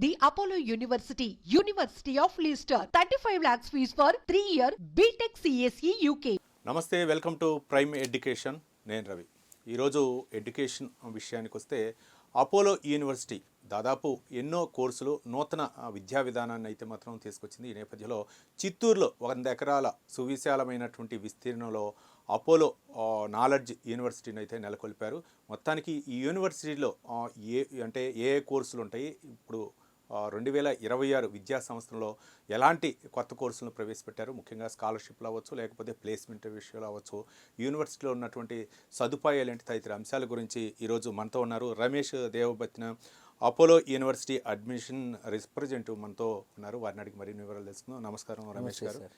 The Apollo University, University of Leicester, 35 lakhs fees for 3-year BTech CSE UK. నమస్తే, welcome to prime education. నేను రవి. ఈరోజు education విషయానికి వస్తే Apollo university దాదాపు ఎన్నో కోర్సులు నూతన విద్యా విధానాన్ని అయితే మాత్రం తీసుకొచ్చింది. ఈ నేపథ్యంలో చిత్తూరులో 100 ఎకరాల సువిశాలమైనటువంటి విస్తీర్ణంలో అపోలో నాలెడ్జ్ యూనివర్సిటీని అయితే నెలకొల్పారు. మొత్తానికి ఈ యూనివర్సిటీలో ఏ కోర్సులు ఉంటాయి, ఇప్పుడు 2026 విద్యా సంవత్సరంలో ఎలాంటి కొత్త కోర్సులను ప్రవేశపెట్టారు, ముఖ్యంగా స్కాలర్షిప్లు అవ్వచ్చు, లేకపోతే ప్లేస్మెంట్ విషయాలు అవ్వచ్చు, యూనివర్సిటీలో ఉన్నటువంటి సదుపాయాలు ఏంటి, తదితర అంశాల గురించి ఈరోజు మనతో ఉన్నారు Ramesh Devabattina, Apollo university admission representative మనతో ఉన్నారు. వారిని అడిగి మరిన్ని వివరాలు తెలుసుకుందాం. నమస్కారం రమేష్ గారు.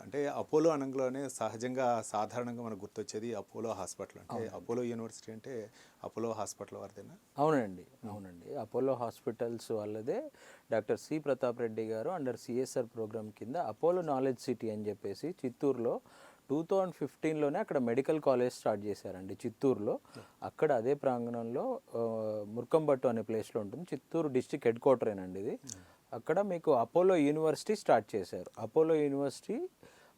అంటే అపోలో అనగానే సహజంగా సాధారణంగా మనకు గుర్తొచ్చేది అపోలో హాస్పిటల్. అంటే అపోలో యూనివర్సిటీ అంటే అపోలో హాస్పిటల్ వారిదేనా? అవునండి. అపోలో హాస్పిటల్స్ వాళ్ళదే. డాక్టర్ సి ప్రతాప్ రెడ్డి గారు అండర్ సిఎస్ఆర్ ప్రోగ్రామ్ కింద అపోలో నాలెడ్జ్ సిటీ అని చెప్పేసి చిత్తూరులో 2015లోనే అక్కడ మెడికల్ కాలేజ్ స్టార్ట్ చేశారండి చిత్తూరులో. అక్కడ అదే ప్రాంగణంలో ముర్కంబట్టు అనే ప్లేస్లో ఉంటుంది. చిత్తూరు డిస్ట్రిక్ట్ హెడ్ క్వార్టరేనండి ఇది. అక్కడ మీకు అపోలో యూనివర్సిటీ స్టార్ట్ చేశారు. అపోలో యూనివర్సిటీ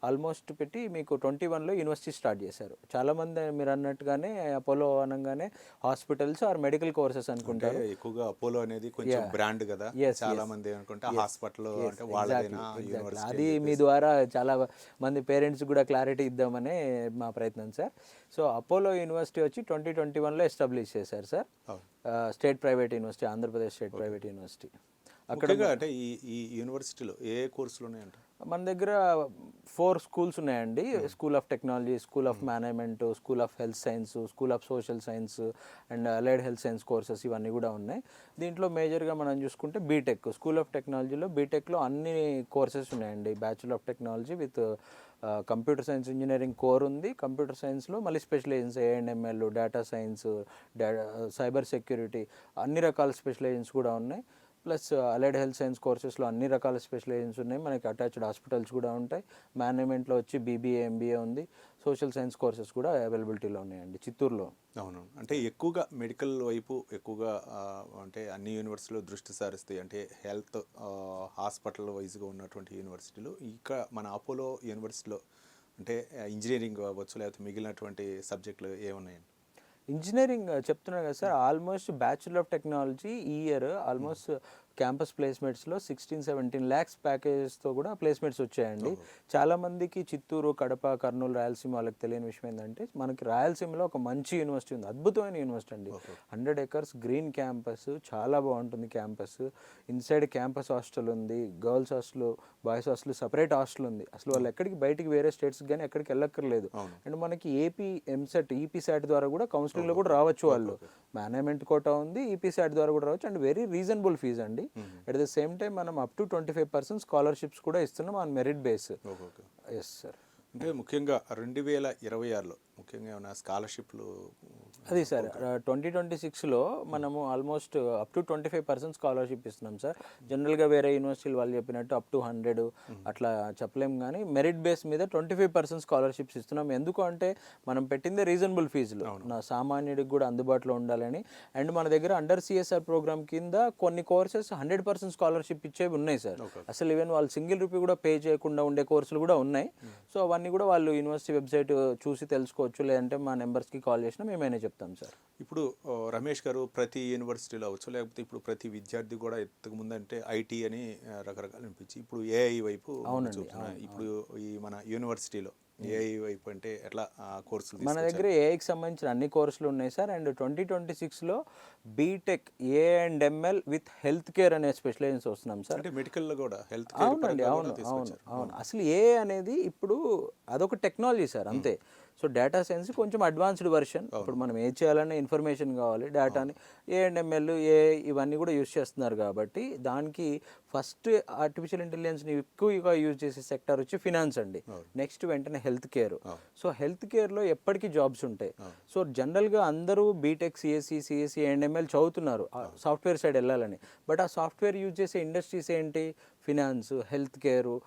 ఆల్మోస్ట్ పెట్టి మీకు 21లో యూనివర్సిటీ స్టార్ట్ చేశారు. చాలామంది మీరు అన్నట్టుగానే అపోలో అనగానే హాస్పిటల్స్ ఆర్ మెడికల్ కోర్సెస్ అనుకుంటారు. ఎక్కువగా అపోలో అనేది కొంచెం బ్రాండ్ కదా, చాలా మంది అనుకుంటే హాస్పిటల్ అంటే వాళ్ళదైనా యూనివర్సిటీ. అది మీ ద్వారా చాలా మంది పేరెంట్స్ కూడా క్లారిటీ ఇద్దామనే మా ప్రయత్నం సార్. సో అపోలో యూనివర్సిటీ వచ్చి 2021లో ఎస్టాబ్లిష్ చేశారు sir. State private university, Andhra Pradesh state private university. అక్కడ అంటే ఈ యూనివర్సిటీలో ఏ కోర్సులు ఉన్నాయంట? మన దగ్గర 4 స్కూల్స్ ఉన్నాయండి. School of technology, school of management, school of health science, school of social science and allied health science courses ఇవన్నీ కూడా ఉన్నాయి. దీంట్లో మేజర్గా మనం చూసుకుంటే బీటెక్, స్కూల్ ఆఫ్ టెక్నాలజీలో బీటెక్లో అన్ని కోర్సెస్ ఉన్నాయండి. Bachelor of technology with computer science engineering core ఉంది. కంప్యూటర్ సైన్స్లో మళ్ళీ specializations AIML, data science, cyber security అన్ని రకాల స్పెషలైజేషన్స్ కూడా ఉన్నాయి. ప్లస్ అలైడ్ హెల్త్ సైన్స్ కోర్సెస్లో అన్ని రకాల స్పెషలైజేషన్స్ ఉన్నాయి. మనకి అటాచ్డ్ హాస్పిటల్స్ కూడా ఉంటాయి. మేనేజ్మెంట్లో వచ్చి బీబీఏ, ఎంబీఏ ఉంది. సోషల్ సైన్స్ కోర్సెస్ కూడా అవైలబిలిటీలో ఉన్నాయండి చిత్తూరులో. అవును, అంటే ఎక్కువగా మెడికల్ వైపు ఎక్కువగా అంటే అన్ని యూనివర్సిటీలు దృష్టి సారిస్తాయి. అంటే హెల్త్ హాస్పిటల్ వైజ్గా ఉన్నటువంటి యూనివర్సిటీలు ఇక్కడ మన అపోలో యూనివర్సిటీలో అంటే ఇంజనీరింగ్ అవ్వచ్చు, లేకపోతే మిగిలినటువంటి సబ్జెక్టులు ఏమున్నాయండి? ఇంజనీరింగ్ చెప్తున్నాను కదా sir, almost bachelor of technology ఈ ఇయర్ ఆల్మోస్ట్ క్యాంపస్ ప్లేస్మెంట్స్లో 16-17 ల్యాక్స్ ప్యాకేజెస్తో కూడా ప్లేస్మెంట్స్ వచ్చాయండి. చాలామందికి చిత్తూరు, కడప, కర్నూలు, రాయలసీమ వాళ్ళకి తెలియని విషయం ఏంటంటే మనకి రాయలసీమలో ఒక మంచి యూనివర్సిటీ ఉంది, అద్భుతమైన యూనివర్సిటీ అండి. 100 acres గ్రీన్ క్యాంపస్, చాలా బాగుంటుంది క్యాంపస్. ఇన్సైడ్ క్యాంపస్ హాస్టల్ ఉంది, girls hostel, boys hostel, separate hostel ఉంది. అసలు వాళ్ళు ఎక్కడికి బయటికి వేరే స్టేట్స్కి కానీ ఎక్కడికి వెళ్ళక్కర్లేదు. అండ్ మనకి ఏపీ ఎంసెట్, ఈపీ శాట్ ద్వారా కూడా కౌన్సిలింగ్లో కూడా రావచ్చు. వాళ్ళు మేనేజ్మెంట్ కోటా ఉంది, ఈపీ శాట్ ద్వారా కూడా రావచ్చు. అండ్ వెరీ రీజనబుల్ ఫీజ్ అండి. అట్ ద సేమ్ టైం మనం అప్ టు 25% స్కాలర్షిప్స్ కూడా ఇస్తున్నాం on merit base. Yes sir. అంటే ముఖ్యంగా 2026లో ముఖ్యంగా ఏమైనా స్కాలర్షిప్లు? అది సార్ 2026లో మనము ఆల్మోస్ట్ అప్ టు 25% స్కాలర్షిప్ ఇస్తున్నాం సార్. జనరల్గా వేరే యూనివర్సిటీలు వాళ్ళు చెప్పినట్టు అప్ టు 100 అట్లా చెప్పలేం, కానీ మెరిట్ బేస్ మీద 25% స్కాలర్షిప్స్ ఇస్తున్నాం. ఎందుకు అంటే మనం పెట్టిందే రీజనబుల్ ఫీజులు, నా సామాన్యుడికి కూడా అందుబాటులో ఉండాలని. అండ్ మన దగ్గర అండర్ సిఎస్ఆర్ ప్రోగ్రామ్ కింద కొన్ని కోర్సెస్ 100% స్కాలర్షిప్ ఇచ్చేవి ఉన్నాయి సార్. అసలు ఈవెన్ వాళ్ళు సింగిల్ రూపీ కూడా పే చేయకుండా ఉండే కోర్సులు కూడా ఉన్నాయి. సో అవన్నీ కూడా వాళ్ళు యూనివర్సిటీ వెబ్సైట్ చూసి తెలుసుకోవచ్చు, లేదంటే మా నెంబర్స్కి కాల్ చేసినా మేమైనా చెప్తాం సార్. ఇప్పుడు రమేష్ గారు, ప్రతి యూనివర్సిటీలో అవ్వచ్చు, లేకపోతే ఇప్పుడు ప్రతి విద్యార్థి కూడా ఇంతకుముందు అంటే ఐటీ అని రకరకాలు అనిపించి ఇప్పుడు ఏఐ వైపు చూస్తున్నాయి. ఇప్పుడు ఈ మన యూనివర్సిటీలో ఏఐ వైపు అంటే ఎట్లా కోర్సులు? మన దగ్గర ఏఐకి సంబంధించిన అన్ని కోర్సులు ఉన్నాయి సార్. అండ్ 2026లో BTech AI and ML with health care అనే స్పెషలైజేషన్స్ వస్తున్నాం సార్. అంటే మెడికల్లో కూడా హెల్త్. అవునండి, అవును. అసలు ఏఐ అనేది ఇప్పుడు అదొక టెక్నాలజీ సార్, అంతే. సో డేటా సైన్స్ కొంచెం అడ్వాన్స్డ్ వర్షన్. ఇప్పుడు మనం ఏం చేయాలనే ఇన్ఫర్మేషన్ కావాలి, డేటాని ఏఎండ్ఎంఎల్, ఏఐ ఇవన్నీ కూడా యూజ్ చేస్తున్నారు. కాబట్టి దానికి ఫస్ట్ ఆర్టిఫిషియల్ ఇంటెలిజెన్స్ని ఎక్కువగా యూజ్ చేసే సెక్టర్ వచ్చి ఫినాన్స్ అండి. నెక్స్ట్ వెంటనే హెల్త్ కేర్. సో హెల్త్ కేర్లో ఎప్పటికీ జాబ్స్ ఉంటాయి. సో జనరల్గా అందరూ బీటెక్, సిఎస్సి, ఏఎండ్ఎంఎల్ చదువుతున్నారు సాఫ్ట్వేర్ సైడ్ వెళ్ళాలని. బట్ ఆ సాఫ్ట్వేర్ యూజ్ చేసే ఇండస్ట్రీస్ ఏంటి? ఫినాన్స్, హెల్త్ కేరు,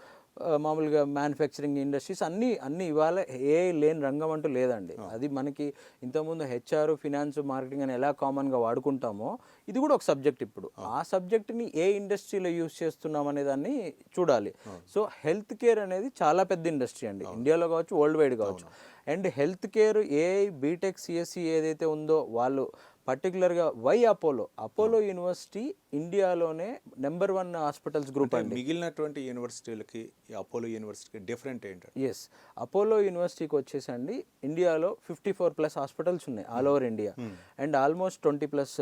మామూలుగా మ్యానుఫ్యాక్చరింగ్ ఇండస్ట్రీస్ అన్నీ ఇవాళ ఏ లేని రంగం అంటూ లేదండి. అది మనకి ఇంతకుముందు హెచ్ఆర్, ఫినాన్స్, మార్కెటింగ్ అని ఎలా కామన్గా వాడుకుంటామో ఇది కూడా ఒక సబ్జెక్ట్. ఇప్పుడు ఆ సబ్జెక్ట్ని ఏ ఇండస్ట్రీలో యూస్ చేస్తున్నాం అనే దాన్ని చూడాలి. సో హెల్త్ కేర్ అనేది చాలా పెద్ద ఇండస్ట్రీ అండి, ఇండియాలో కావచ్చు, వరల్డ్ వైడ్ కావచ్చు. And health care AI, BTech, CSC ఏదైతే ఉందో వాళ్ళు పర్టికులర్గా అపోలో యూనివర్సిటీ ఇండియాలోనే నెంబర్ 1 హాస్పిటల్స్ గ్రూప్ అండి. మిగిలినటువంటి యూనివర్సిటీలకి ఈ అపోలో యూనివర్సిటీకి డిఫరెంట్ ఏంటంటే? ఎస్, అపోలో యూనివర్సిటీకి వచ్చేసండి ఇండియాలో 54+ హాస్పిటల్స్ ఉన్నాయి all over India. And almost 20+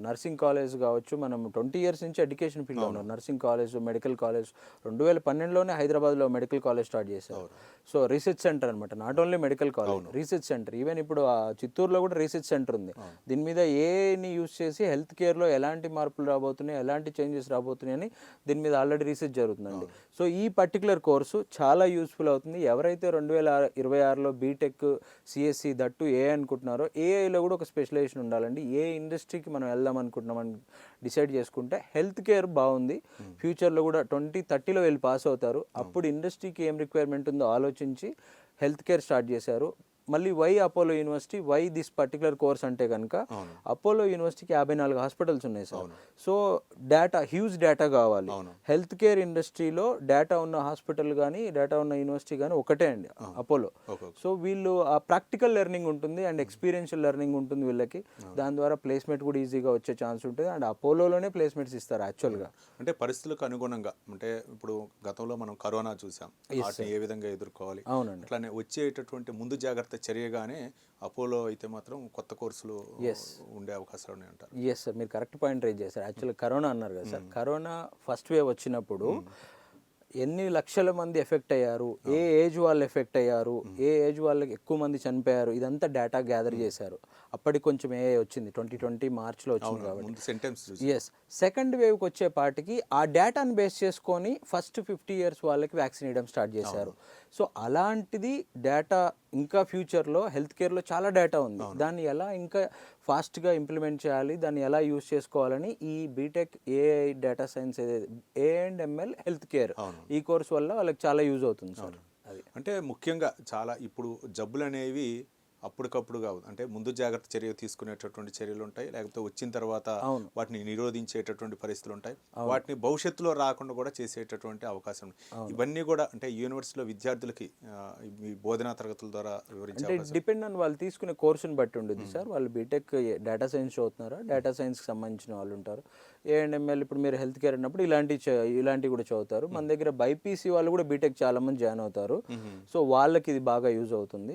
nursing college కావచ్చు. మనం 20 years నుంచి ఎడ్యుకేషన్ ఫీల్డ్లో ఉన్నాం. నర్సింగ్ కాలేజ్, మెడికల్ కాలేజ్ 2012లోనే హైదరాబాద్లో మెడికల్ కాలేజ్ స్టార్ట్ చేశారు. సో రీసెర్చ్ సెంటర్ అనమాట, not only medical college, research centre. Even ఇప్పుడు చిత్తూరులో కూడా రీసెర్చ్ సెంటర్ ఉంది. దీని మీద ఏని యూస్ చేసి హెల్త్ కేర్లో ఎలాంటి మార్పులు రాబోతున్నాయి, ఎలాంటి చేంజెస్ రాబోతున్నాయి అని దీని మీద ఆల్రెడీ రీసెర్చ్ జరుగుతుందండి. సో ఈ పర్టికులర్ కోర్సు చాలా యూస్ఫుల్ అవుతుంది. ఎవరైతే 2026లో బీటెక్, సిఎస్సి దట్టు ఏఐ అనుకుంటున్నారో, ఏఐలో కూడా ఒక స్పెషలైజేషన్ ఉండాలండి. ఏ ఇండస్ట్రీకి మనం వెళ్దాం అనుకుంటున్నామని డిసైడ్ చేసుకుంటే హెల్త్ కేర్ బాగుంది. ఫ్యూచర్లో కూడా 2030లో వెళ్ళి పాస్ అవుతారు. అప్పుడు ఇండస్ట్రీకి ఏం రిక్వైర్మెంట్ ఉందో ఆలోచించి హెల్త్ కేర్ స్టార్ట్ చేశారు. మళ్ళీ why Apollo University, why this particular course అంటే కనుక అపోలో యూనివర్సిటీకి 54 హాస్పిటల్స్ ఉన్నాయి సార్. సో హ్యూజ్ డేటా కావాలి. హెల్త్ కేర్ ఇండస్ట్రీలో డేటా ఉన్న హాస్పిటల్ కానీ డేటా ఉన్న యూనివర్సిటీ కానీ ఒకటే అండి అపోలో. సో వీళ్ళు ఆ ప్రాక్టికల్ లెర్నింగ్ ఉంటుంది అండ్ ఎక్స్పీరియన్షియల్ లెర్నింగ్ ఉంటుంది వీళ్ళకి. దాని ద్వారా ప్లేస్మెంట్ కూడా ఈజీగా వచ్చే ఛాన్స్ ఉంటుంది. అండ్ అపోలోలోనే ప్లేస్మెంట్స్ ఇస్తారు యాక్చువల్గా. అంటే పరిస్థితులకు అనుగుణంగా, అంటే ఇప్పుడు గతంలో మనం కరోనా చూసాం, వాటిని ఏ విధంగా ఎదుర్కోవాలి, అవునండి, అట్లానే వచ్చేటటువంటి ముందు జాగ్రత్త చర్యగానే అపోలో అయితే మాత్రం కొత్త కోర్సులు ఉండే అవకాశాలు ఉన్నాయి అంటారు. ఎస్ సార్, మీరు కరెక్ట్ పాయింట్ రేజ్ చేశారు. యాక్చువల్గా కరోనా అన్నారు కదా సార్, కరోనా ఫస్ట్ వేవ్ వచ్చినప్పుడు ఎన్ని లక్షల మంది ఎఫెక్ట్ అయ్యారు, ఏ ఏజ్ వాళ్ళు ఎఫెక్ట్ అయ్యారు, ఏ ఏజ్ వాళ్ళకి ఎక్కువ మంది చనిపోయారు, ఇదంతా డేటా గ్యాదర్ చేశారు. అప్పటికి కొంచెం ఏ వచ్చింది 2020 మార్చ్లో వచ్చింది కాబట్టి. ఎస్, సెకండ్ వేవ్కి వచ్చేపాటికి ఆ డేటాను బేస్ చేసుకొని ఫస్ట్ 50 years వాళ్ళకి వ్యాక్సిన్ వేయడం స్టార్ట్ చేశారు. సో అలాంటిది డేటా ఇంకా ఫ్యూచర్లో హెల్త్ కేర్లో చాలా డేటా ఉంది. దాన్ని ఎలా ఇంకా ఫాస్ట్గా ఇంప్లిమెంట్ చేయాలి, దాన్ని ఎలా యూస్ చేసుకోవాలని ఈ BTech AI data science AI&ML health care ఈ కోర్స్ వల్ల వాళ్ళకి చాలా యూజ్ అవుతుంది సార్. అది అంటే ముఖ్యంగా చాలా ఇప్పుడు జబ్బులు అనేవి అప్పటికప్పుడు కావు, అంటే ముందు జాగ్రత్త చర్య తీసుకునేటటువంటి చర్యలు ఉంటాయి, లేకపోతే వచ్చిన తర్వాత వాటిని నిరోధించేటటువంటి పరిస్థితులు ఉంటాయి, వాటిని భవిష్యత్తులో రాకుండా కూడా చేసేటటువంటి అవకాశం ఉంది. ఇవన్నీ కూడా అంటే యూనివర్సిటీలో విద్యార్థులకి మీ బోధనా తరగతుల ద్వారా వివరించే డిపెండ్ ఆన్ వాళ్ళు తీసుకునే కోర్సుని బట్టి ఉండేది సార్. వాళ్ళు బీటెక్ డేటా సైన్స్ చదువుతున్నారా, డేటా సైన్స్కి సంబంధించిన వాళ్ళు ఉంటారు. AI&ML ఇప్పుడు మీరు హెల్త్ కేర్ అన్నప్పుడు ఇలాంటివి కూడా చదువుతారు. మన దగ్గర బైపీసీ వాళ్ళు కూడా బీటెక్ చాలా మంది జాయిన్ అవుతారు. సో వాళ్ళకి ఇది బాగా యూజ్ అవుతుంది.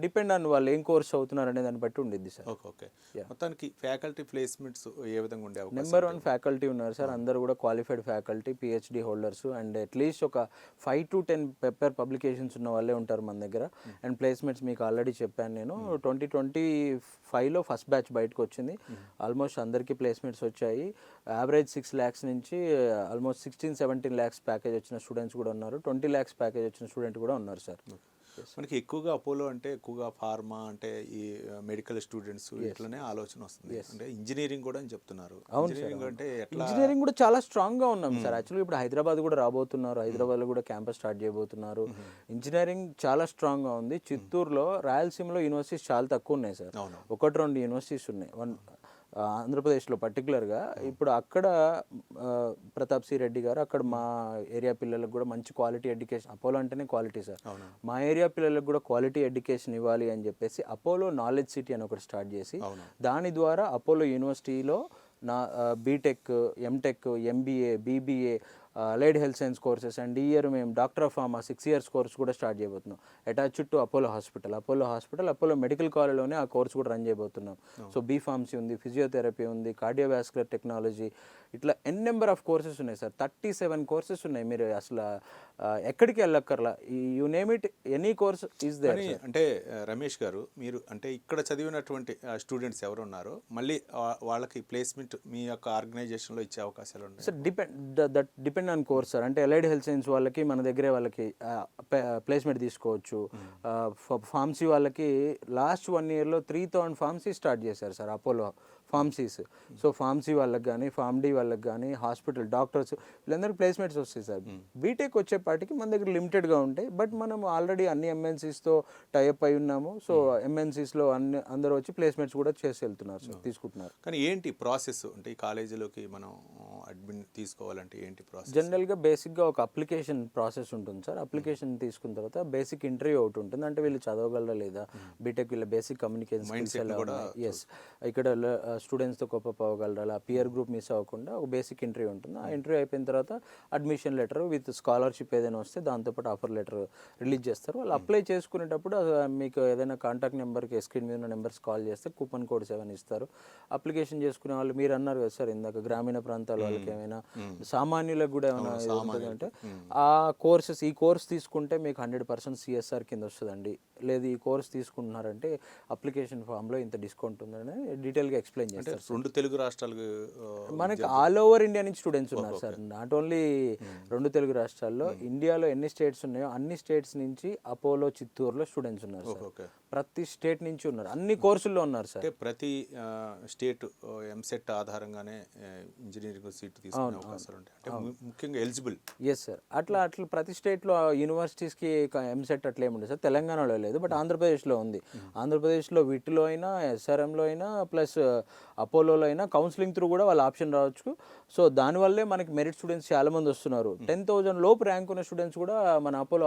డిపెండ్ ఆన్ వాళ్ళు ఏం కోర్స్ చదువుతున్నారు అనే దాన్ని బట్టి ఉండిద్ది సార్. ఓకే, మొత్తానికి ఫ్యాకల్టీ ప్లేస్మెంట్స్ ఏ విధంగా ఉండే అవకాశం? నెంబర్ 1 ఫ్యాకల్టీ ఉన్నారు సార్. అందరూ కూడా qualified faculty, PhD holders and at least ఒక 5 to 10 పేపర్ పబ్లికేషన్స్ ఉన్న వాళ్ళే ఉంటారు మన దగ్గర. అండ్ ప్లేస్మెంట్స్ మీకు ఆల్రెడీ చెప్పాను నేను, 2025లో ఫస్ట్ బ్యాచ్ బయటకు వచ్చింది. ఆల్మోస్ట్ అందరికీ ప్లేస్మెంట్స్ వచ్చాయి. యావరేజ్ 6 lakhs నుంచి ఆల్మోస్ట్ 16-17 lakhs ప్యాకేజ్ వచ్చిన స్టూడెంట్స్ కూడా ఉన్నారు. 20 lakhs ప్యాకేజ్ వచ్చిన స్టూడెంట్ కూడా ఉన్నారు సార్. మనకి ఎక్కువగా అపోలో అంటే ఎక్కువగా ఫార్మా అంటే ఈ మెడికల్ స్టూడెంట్స్ ఇట్లనే ఆలోచన వస్తుంది. అంటే ఇంజనీరింగ్ కూడా అని చెప్తున్నారు. ఇంజనీరింగ్ అంటే ఇంజనీరింగ్ కూడా చాలా స్ట్రాంగ్ గా ఉన్నాం సార్. యాక్చువల్లీ ఇప్పుడు హైదరాబాద్ కూడా రాబోతున్నారు, హైదరాబాద్లో కూడా క్యాంపస్ స్టార్ట్ చేయబోతున్నారు. ఇంజనీరింగ్ చాలా స్ట్రాంగ్ గా ఉంది. చిత్తూరులో, రాయలసీమలో యూనివర్సిటీస్ చాలా తక్కువ ఉన్నాయి సార్. 1-2 యూనివర్సిటీస్ ఉన్నాయి ఆంధ్రప్రదేశ్లో పర్టికులర్గా. ఇప్పుడు అక్కడ ప్రతాప్ సి రెడ్డి గారు అక్కడ మా ఏరియా పిల్లలకు కూడా మంచి క్వాలిటీ ఎడ్యుకేషన్, అపోలో అంటేనే క్వాలిటీ సార్, మా ఏరియా పిల్లలకు కూడా క్వాలిటీ ఎడ్యుకేషన్ ఇవ్వాలి అని చెప్పేసి అపోలో నాలెడ్జ్ సిటీ అని ఒకటి స్టార్ట్ చేసి దాని ద్వారా అపోలో యూనివర్సిటీలో BTech, MTech, MBA, BBA, allied health science courses and ఈ ఇయర్ మేము doctor of pharma 6 years course కూడా స్టార్ట్ చేయబోతున్నాం. Attached to Apollo hospital, Apollo medical కాలేజ్లోనే ఆ కోర్స్ కూడా రన్ చేయబోతున్నాం. సో B.Pharmacy ఉంది, ఫిజియోథెరపీ ఉంది, కార్డియోవాస్కులర్ టెక్నాలజీ, ఇట్లా నెంబర్ ఆఫ్ కోర్సెస్ ఉన్నాయి సార్. 37 కోర్సెస్ ఉన్నాయి. మీరు అసలు ఎక్కడికి వెళ్ళక్కర్లా, you name it, any course is there. అంటే రమేష్ గారు, మీరు అంటే ఇక్కడ చదివినటువంటి స్టూడెంట్స్ ఎవరు ఉన్నారో మళ్ళీ వాళ్ళకి ప్లేస్మెంట్ మీ యొక్క ఆర్గనైజేషన్లో ఇచ్చే అవకాశాలు ఉన్నాయి sir? Depend on course sir. అంటే అలైడ్ హెల్త్ సైన్స్ వాళ్ళకి మన దగ్గరే వాళ్ళకి ప్లేస్మెంట్ తీసుకోవచ్చు. ఫార్మసీ వాళ్ళకి లాస్ట్ 1 yearలో 3000 ఫార్మసీ స్టార్ట్ చేశారు sir Apollo pharmacies. So pharmacy వాళ్ళకి కానీ, ఫార్మ్ డి వాళ్ళకి కానీ, హాస్పిటల్ డాక్టర్స్ వీళ్ళందరికీ ప్లేస్మెంట్స్ వస్తాయి సార్. బీటెక్ వచ్చేపాటికి మన దగ్గర లిమిటెడ్గా ఉంటాయి. బట్ మనం ఆల్రెడీ అన్ని ఎంఎన్సీస్తో టైఅప్ అయి ఉన్నాము. సో ఎంఎన్సీస్లో అందరూ వచ్చి ప్లేస్మెంట్స్ కూడా చేసి వెళ్తున్నారు సార్, తీసుకుంటున్నారు. కానీ ఏంటి ప్రాసెస్ అంటే ఈ కాలేజీలోకి మనం అడ్మిట్ తీసుకోవాలంటే ఏంటి ప్రాసెస్? జనరల్గా బేసిక్గా ఒక అప్లికేషన్ ప్రాసెస్ ఉంటుంది సార్. అప్లికేషన్ తీసుకున్న తర్వాత బేసిక్ ఇంటర్వ్యూ ఒకటి ఉంటుంది. అంటే వీళ్ళు చదవగలరా లేదా, బీటెక్ వీళ్ళ బేసిక్ కమ్యూనికేషన్ స్కిల్స్ ఎలా ఉన్నాయి, ఎస్ ఇక్కడ స్టూడెంట్స్తో కోపప్ అవ్వగలరా, అలా పియర్ గ్రూప్ మిస్ అవ్వకుండా ఒక బేసిక్ ఇంటర్వ్యూ ఉంటుంది. ఆ ఇంటర్వ్యూ అయిపోయిన తర్వాత అడ్మిషన్ లెటర్ విత్ స్కాలర్షిప్ ఏదైనా వస్తే దాంతోపాటు ఆఫర్ లెటర్ రిలీజ్ చేస్తారు. వాళ్ళు అప్లై చేసుకునేటప్పుడు మీకు ఏదైనా కాంటాక్ట్ నెంబర్కి స్క్రీన్ మీద ఉన్న నెంబర్స్ కాల్ చేస్తే కూపన్ కోడ్ 7 ఇస్తారు. అప్లికేషన్ చేసుకునే వాళ్ళు మీరు అన్నారు కదా సార్ ఇందాక, గ్రామీణ ప్రాంతాల వాళ్ళకి ఏమైనా, సామాన్యులకు కూడా ఏమైనా ఉంటుంది అంటే ఆ కోర్సెస్, ఈ కోర్స్ తీసుకుంటే మీకు 100% సిఎస్ఆర్ కింద వస్తుందండి, లేదు ఈ కోర్స్ తీసుకుంటున్నారంటే అప్లికేషన్ ఫామ్లో ఇంత డిస్కౌంట్ ఉందని డీటెయిల్గా ఎక్స్ప్లెయిన్ చేస్తారు. 2 తెలుగు రాష్ట్రాలకు మనకి ఆల్ ఓవర్ ఇండియా నుంచి స్టూడెంట్స్ ఉన్నారు సార్. నాట్ ఓన్లీ 2 తెలుగు రాష్ట్రాల్లో, ఇండియాలో ఎన్ని స్టేట్స్ ఉన్నాయో అన్ని స్టేట్స్ నుంచి అపోలో చిత్తూరులో స్టూడెంట్స్ ఉన్నారు సార్. ప్రతి స్టేట్ నుంచి ఉన్నారు, అన్ని కోర్సుల్లో ఉన్నారు సార్. అంటే ప్రతి స్టేట్ ఎంసెట్ ఆధారంగానే ఇంజనీరింగ్ సీట్ తీసుకునే అవకాశాలు ఉంటాయి. అంటే ముఖ్యంగా ఎలిజిబుల్. ఎస్ సార్, అట్లా ప్రతి స్టేట్లో యూనివర్సిటీస్కి ఎంసెట్ అట్లా ఏమి ఉండదు సార్. తెలంగాణలో లేదు, బట్ ఆంధ్రప్రదేశ్లో ఉంది. ఆంధ్రప్రదేశ్లో వీటిలో అయినా, ఎస్ఆర్ఎంలో అయినా, ప్లస్ అపోలోలో అయినా కౌన్సిలింగ్ త్రూ కూడా వాళ్ళ ఆప్షన్ రావచ్చు. సో దానివల్లే మనకి మెరిట్ స్టూడెంట్స్ చాలామంది వస్తున్నారు. 10,000 లోపు ర్యాంక్ ఉన్న స్టూడెంట్స్ కూడా మన అపోలో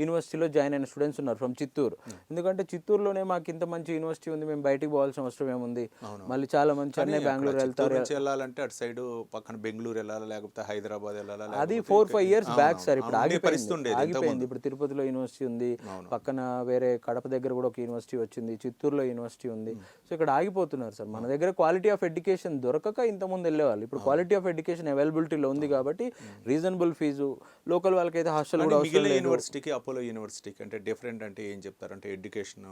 యూనివర్సిటీలో జాయిన్ అయిన స్టూడెంట్స్ ఉన్నారు ఫ్రమ్ చిత్తూరు. ఎందుకంటే చిత్తూరులోనే మాకు ఇంత మంచి యూనివర్సిటీ ఉంది, మేము బయటికి పోవాల్సిన అవసరం ఏముంది. మళ్ళీ చాలా మంది చెన్నై, బెంగళూరు వెళ్తారు. వెళ్ళాలంటే అటు సైడ్ పక్కన బెంగళూరు వెళ్ళాలి, లేకపోతే హైదరాబాద్ వెళ్ళాలి. అది 4-5 ఇయర్స్ బ్యాక్ సార్. ఇప్పుడు ఆగిపోయింది. ఇప్పుడు తిరుపతిలో యూనివర్సిటీ ఉంది, పక్కన వేరే కడప దగ్గర కూడా ఒక యూనివర్సిటీ వచ్చింది, చిత్తూరులో యూనివర్సిటీ ఉంది. సో ఇక్కడ ఆగిపోతున్నారు సార్. మన దగ్గర క్వాలిటీ ఆఫ్ ఎడ్యుకేషన్ దొరకక ఇంతకుముందు వెళ్ళేవాళ్ళు. ఇప్పుడు క్వాలిటీ ఆఫ్ ఎడ్యుకేషన్ అవైలబిలిటీలో ఉంది కాబట్టి రీజనబుల్ ఫీజు, లోకల్ వాళ్ళకైతే హాస్టల్ కూడా అవసరం లేదు. యూనివర్సిటీకి అపోలో యూనివర్సిటీకి అంటే డిఫరెంట్ అంటే ఏం చెప్తారు? అంటే ఎడ్యుకేషన్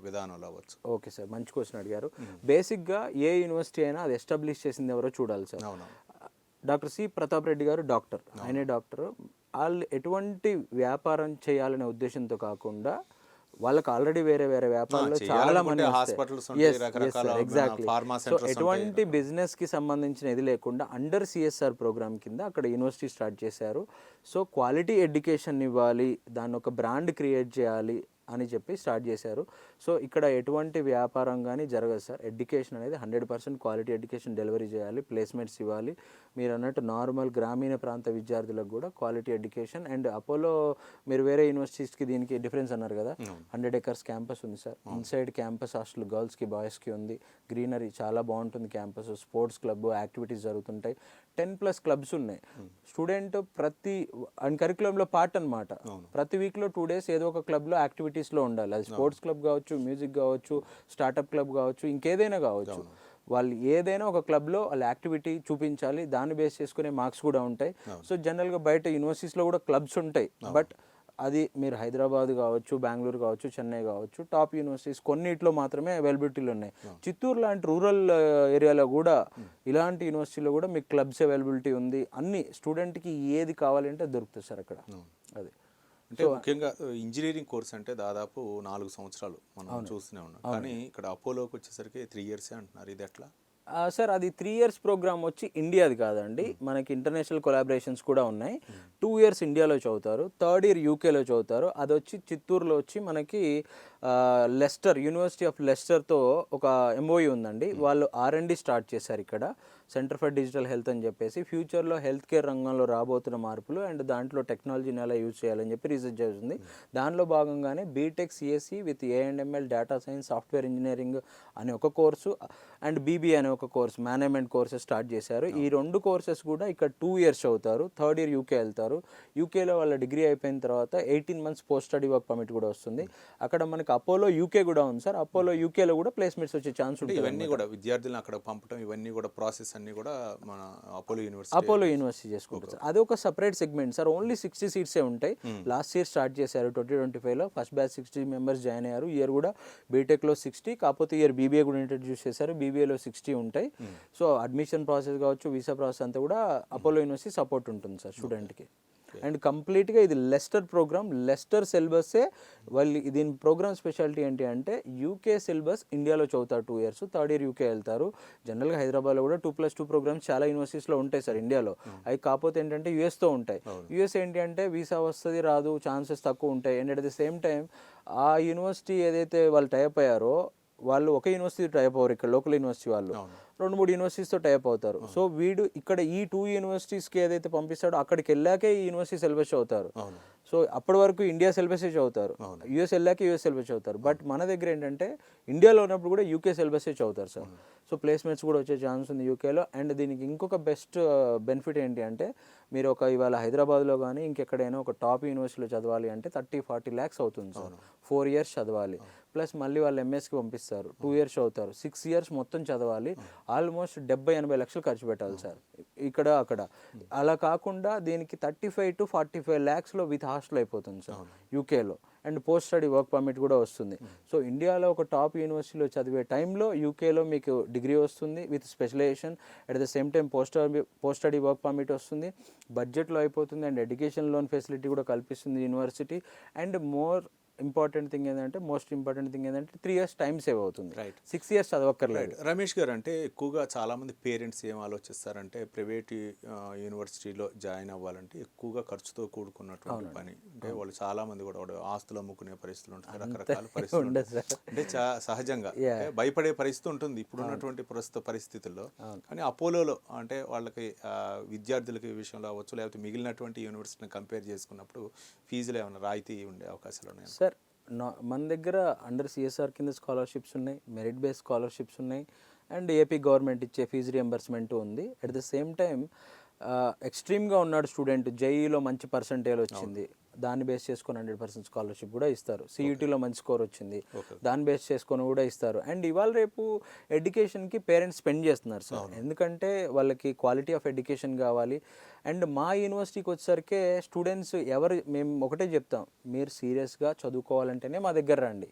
విధానంలో అవ్వచ్చు. ఓకే సార్, మంచి క్వశ్చన్ అడిగారు. బేసిక్గా ఏ యూనివర్సిటీ అయినా అది ఎస్టాబ్లిష్ చేసింది ఎవరో చూడాలి sir. Doctor C Pratap Reddy గారు డాక్టర్, ఆయనే డాక్టర్. వాళ్ళు ఎటువంటి వ్యాపారం చేయాలనే ఉద్దేశంతో కాకుండా వాళ్ళకి ఆల్రెడీ వేరే వ్యాపారాలు చాలా మంది ఎగ్జాక్ట్లీ. సో ఎటువంటి బిజినెస్ కి సంబంధించిన ఇది లేకుండా అండర్ సిఎస్ఆర్ ప్రోగ్రామ్ కింద అక్కడ యూనివర్సిటీ స్టార్ట్ చేశారు. సో క్వాలిటీ ఎడ్యుకేషన్ ఇవ్వాలి, దాన్ని ఒక బ్రాండ్ క్రియేట్ చేయాలి అని చెప్పి స్టార్ట్ చేశారు. సో ఇక్కడ ఎటువంటి వ్యాపారం కానీ జరగదు సార్. ఎడ్యుకేషన్ అనేది 100% క్వాలిటీ ఎడ్యుకేషన్ డెలివరీ చేయాలి, ప్లేస్మెంట్స్ ఇవ్వాలి. మీరు అన్నట్టు నార్మల్ గ్రామీణ ప్రాంత విద్యార్థులకు కూడా క్వాలిటీ ఎడ్యుకేషన్. అండ్ అపోలో మీరు వేరే యూనివర్సిటీస్కి దీనికి డిఫరెన్స్ అన్నారు కదా, 100 acres క్యాంపస్ ఉంది సార్. ఇన్సైడ్ క్యాంపస్ హాస్టల్ గర్ల్స్కి, బాయ్స్కి ఉంది. గ్రీనరీ చాలా బాగుంటుంది క్యాంపస్. స్పోర్ట్స్ క్లబ్ యాక్టివిటీస్ జరుగుతుంటాయి. 10+ క్లబ్స్ ఉన్నాయి. స్టూడెంట్ ప్రతి కరికులంలో పార్ట్ అనమాట. ప్రతి వీక్లో 2 days ఏదో ఒక క్లబ్లో యాక్టివిటీస్లో ఉండాలి. అది స్పోర్ట్స్ క్లబ్ కావచ్చు, మ్యూజిక్ కావచ్చు, స్టార్టప్ క్లబ్ కావచ్చు, ఇంకేదైనా కావచ్చు. వాళ్ళు ఏదైనా ఒక క్లబ్లో వాళ్ళ యాక్టివిటీ చూపించాలి. దాన్ని బేస్ చేసుకునే మార్క్స్ కూడా ఉంటాయి. సో జనరల్గా బయట యూనివర్సిటీస్లో కూడా క్లబ్స్ ఉంటాయి. బట్ అది మీరు హైదరాబాద్ కావచ్చు, బెంగళూరు కావచ్చు, చెన్నై కావచ్చు, టాప్ యూనివర్సిటీస్ కొన్నిట్లో మాత్రమే అవైలబిలిటీలు ఉన్నాయి. చిత్తూరు లాంటి రూరల్ ఏరియాలో కూడా ఇలాంటి యూనివర్సిటీలో కూడా మీకు క్లబ్స్ అవైలబిలిటీ ఉంది. అన్ని స్టూడెంట్కి ఏది కావాలంటే దొరుకుతుంది సార్ అక్కడ. అది అంటే ముఖ్యంగా ఇంజనీరింగ్ కోర్స్ అంటే దాదాపు 4 సంవత్సరాలు మనం చూస్తూనే ఉన్నాం. కానీ ఇక్కడ అపోలోకి వచ్చేసరికి 3 years అంటున్నారు. ఇది ఎట్లా సార్? అది 3 years ప్రోగ్రామ్ వచ్చి ఇండియాది కాదండి, మనకి ఇంటర్నేషనల్ కొలాబరేషన్స్ కూడా ఉన్నాయి. 2 years ఇండియాలో చదువుతారు, 3rd year యూకేలో చదువుతారు. అది వచ్చి చిత్తూరులో వచ్చి మనకి లెస్టర్, యూనివర్సిటీ ఆఫ్ లెస్టర్తో ఒక MOU ఉందండి. వాళ్ళు R&D స్టార్ట్ చేశారు ఇక్కడ, సెంటర్ ఫర్ డిజిటల్ హెల్త్ అని చెప్పేసి. ఫ్యూచర్లో హెల్త్ కేర్ రంగంలో రాబోతున్న మార్పులు అండ్ దాంట్లో టెక్నాలజీని ఎలా యూజ్ చేయాలని చెప్పి రీసెర్చ్ చేస్తుంది. దానిలో భాగంగానే BTech CSC with A&ML data science, software engineering అనే ఒక కోర్సు అండ్ BBA అనే ఒక కోర్సు, మేనేజ్మెంట్ కోర్సెస్ స్టార్ట్ చేశారు. ఈ 2 కోర్సెస్ కూడా ఇక్కడ 2 years చదువుతారు. 3rd year యూకే వెళ్తారు. యూకేలో వాళ్ళ డిగ్రీ అయిపోయిన తర్వాత 18 months post study work permit కూడా వస్తుంది. అక్కడ మనకి అపోలో యూకే కూడా ఉంది సార్. అపోలో యూకేలో కూడా ప్లేస్మెంట్స్ వచ్చే ఛాన్స్ ఉంటుంది. ఇవన్నీ కూడా విద్యార్థులను అక్కడ పంపడం, ఇవన్నీ కూడా ప్రాసెస్ అన్ని కూడా మన అపోలో యూనివర్సిటీ చేసుకుంటారు సార్. అది ఒక separate segment sir. Only 60 seats ఉంటాయి. లాస్ట్ ఇయర్ స్టార్ట్ చేశారు 2025లో. ఫస్ట్ బ్యాచ్ 60 members జాయిన్ అయ్యారు. ఇయర్ కూడా బీటెక్లో 60, కాకపోతే ఇయర్ BBA కూడా ఇంట్రడ్యూస్ చేశారు. BBAలో 60 ఉంటాయి. సో అడ్మిషన్ ప్రాసెస్ కావచ్చు, వీసా ప్రాసెస్ అంతా కూడా అపోలో యూనివర్సిటీ సపోర్ట్ ఉంటుంది సార్ స్టూడెంట్కి. అండ్ కంప్లీట్గా ఇది లెస్టర్ ప్రోగ్రామ్, లెస్టర్ సిలబస్సే. వాళ్ళు దీని ప్రోగ్రామ్ స్పెషాలిటీ ఏంటి అంటే యూకే సిలబస్ ఇండియాలో చదువుతారు 2 years, థర్డ్ ఇయర్ యూకే వెళ్తారు. జనరల్గా హైదరాబాద్లో కూడా 2+2 ప్రోగ్రామ్స్ చాలా యూనివర్సిటీస్లో ఉంటాయి సార్ ఇండియాలో. అవి కాకపోతే ఏంటంటే యూఎస్తో ఉంటాయి. యూఎస్ ఏంటి అంటే వీసా వస్తుంది రాదు, ఛాన్సెస్ తక్కువ ఉంటాయి. And at the same time ఆ యూనివర్సిటీ ఏదైతే వాళ్ళు టైప్ అయ్యారో వాళ్ళు ఒక యూనివర్సిటీ టైప్ అవ్వరు, ఇక్కడ లోకల్ యూనివర్సిటీ వాళ్ళు 2-3 యూనివర్సిటీస్తో టైప్ అవుతారు. సో వీడు ఇక్కడ ఈ 2 యూనివర్సిటీస్కి ఏదైతే పంపిస్తాడో అక్కడికి వెళ్ళాకే ఈ యూనివర్సిటీ సిలబస్ చదువుతారు. సో అప్పటి వరకు ఇండియా సిలబసే చదువుతారు, యూఎస్ వెళ్ళాక యూఎస్ సిలబస్ చదువుతారు. బట్ మన దగ్గర ఏంటంటే ఇండియాలో ఉన్నప్పుడు కూడా యూకే సిలబసే చదువుతారు సార్. సో ప్లేస్మెంట్స్ కూడా వచ్చే ఛాన్స్ ఉంది యూకేలో. అండ్ దీనికి ఇంకొక బెస్ట్ బెనిఫిట్ ఏంటి అంటే మీరు ఒక ఇవాళ హైదరాబాద్లో కానీ ఇంకెక్కడైనా ఒక టాప్ యూనివర్సిటీలో చదవాలి అంటే 30-40 lakhs అవుతుంది సార్. 4 years చదవాలి, ప్లస్ మళ్ళీ వాళ్ళు ఎంఎస్కి పంపిస్తారు, 2 years చదువుతారు, 6 years మొత్తం చదవాలి. ఆల్మోస్ట్ 70-80 లక్షలు ఖర్చు పెట్టాలి సార్ ఇక్కడ అక్కడ. అలా కాకుండా దీనికి 35-45 lakhsలో విత్ హాస్టల్ అయిపోతుంది సార్ యూకేలో. And post study work permit కూడా వస్తుంది. సో ఇండియాలో ఒక టాప్ యూనివర్సిటీలో చదివే టైంలో యూకేలో మీకు డిగ్రీ వస్తుంది with specialization. At the same time post study work permit వస్తుంది, బడ్జెట్లో అయిపోతుంది. అండ్ ఎడ్యుకేషన్ లోన్ ఫెసిలిటీ కూడా కల్పిస్తుంది university. And most important thing ఏంటంటే 3 years టైం సేవ్ అవుతుంది, 6 years చదవక్కర్లేదు. రమేష్ గారు, అంటే ఎక్కువగా చాలామంది పేరెంట్స్ ఏం ఆలోచిస్తారంటే ప్రైవేట్ యూనివర్సిటీలో జాయిన్ అవ్వాలంటే ఎక్కువగా ఖర్చుతో కూడుకున్నటువంటి పని. అంటే వాళ్ళు చాలామంది కూడా ఆస్తులు అమ్ముకునే పరిస్థితులు ఉంటాయి, రకరకాల పరిస్థితులు ఉంటాయి. అంటే సహజంగా భయపడే పరిస్థితి ఉంటుంది ఇప్పుడున్నటువంటి ప్రస్తుత పరిస్థితుల్లో. కానీ అపోలోలో అంటే వాళ్ళకి విద్యార్థులకి విషయంలో అవ్వచ్చు, లేకపోతే మిగిలినటువంటి యూనివర్సిటీని కంపేర్ చేసుకున్నప్పుడు ఫీజులు ఏమైనా రాయితీ ఉండే అవకాశాలు ఉన్నాయి సార్? మన దగ్గర అండర్ సిఎస్ఆర్ కింద స్కాలర్షిప్స్ ఉన్నాయి, మెరిట్ బేస్డ్ స్కాలర్షిప్స్ ఉన్నాయి, అండ్ ఏపీ గవర్నమెంట్ ఇచ్చే ఫీజు రియంబర్స్మెంట్ ఉంది. అట్ ద సేమ్ టైం ఎక్స్ట్రీమ్గా ఉన్నాడు స్టూడెంట్, జేఈలో మంచి పర్సంటేజ్ వచ్చింది, దాన్ని బేస్ చేసుకొని 100% స్కాలర్షిప్ కూడా ఇస్తారు. సిఈటీలో మంచి స్కోర్ వచ్చింది, దాన్ని బేస్ చేసుకొని కూడా ఇస్తారు. అండ్ ఇవాళ రేపు ఎడ్యుకేషన్కి పేరెంట్స్ స్పెండ్ చేస్తున్నారు సార్, ఎందుకంటే వాళ్ళకి క్వాలిటీ ఆఫ్ ఎడ్యుకేషన్ కావాలి. అండ్ మా యూనివర్సిటీకి వచ్చేసరికి స్టూడెంట్స్ మేము ఒకటే చెప్తాం, మీరు సీరియస్గా చదువుకోవాలంటేనే మా దగ్గర రండి.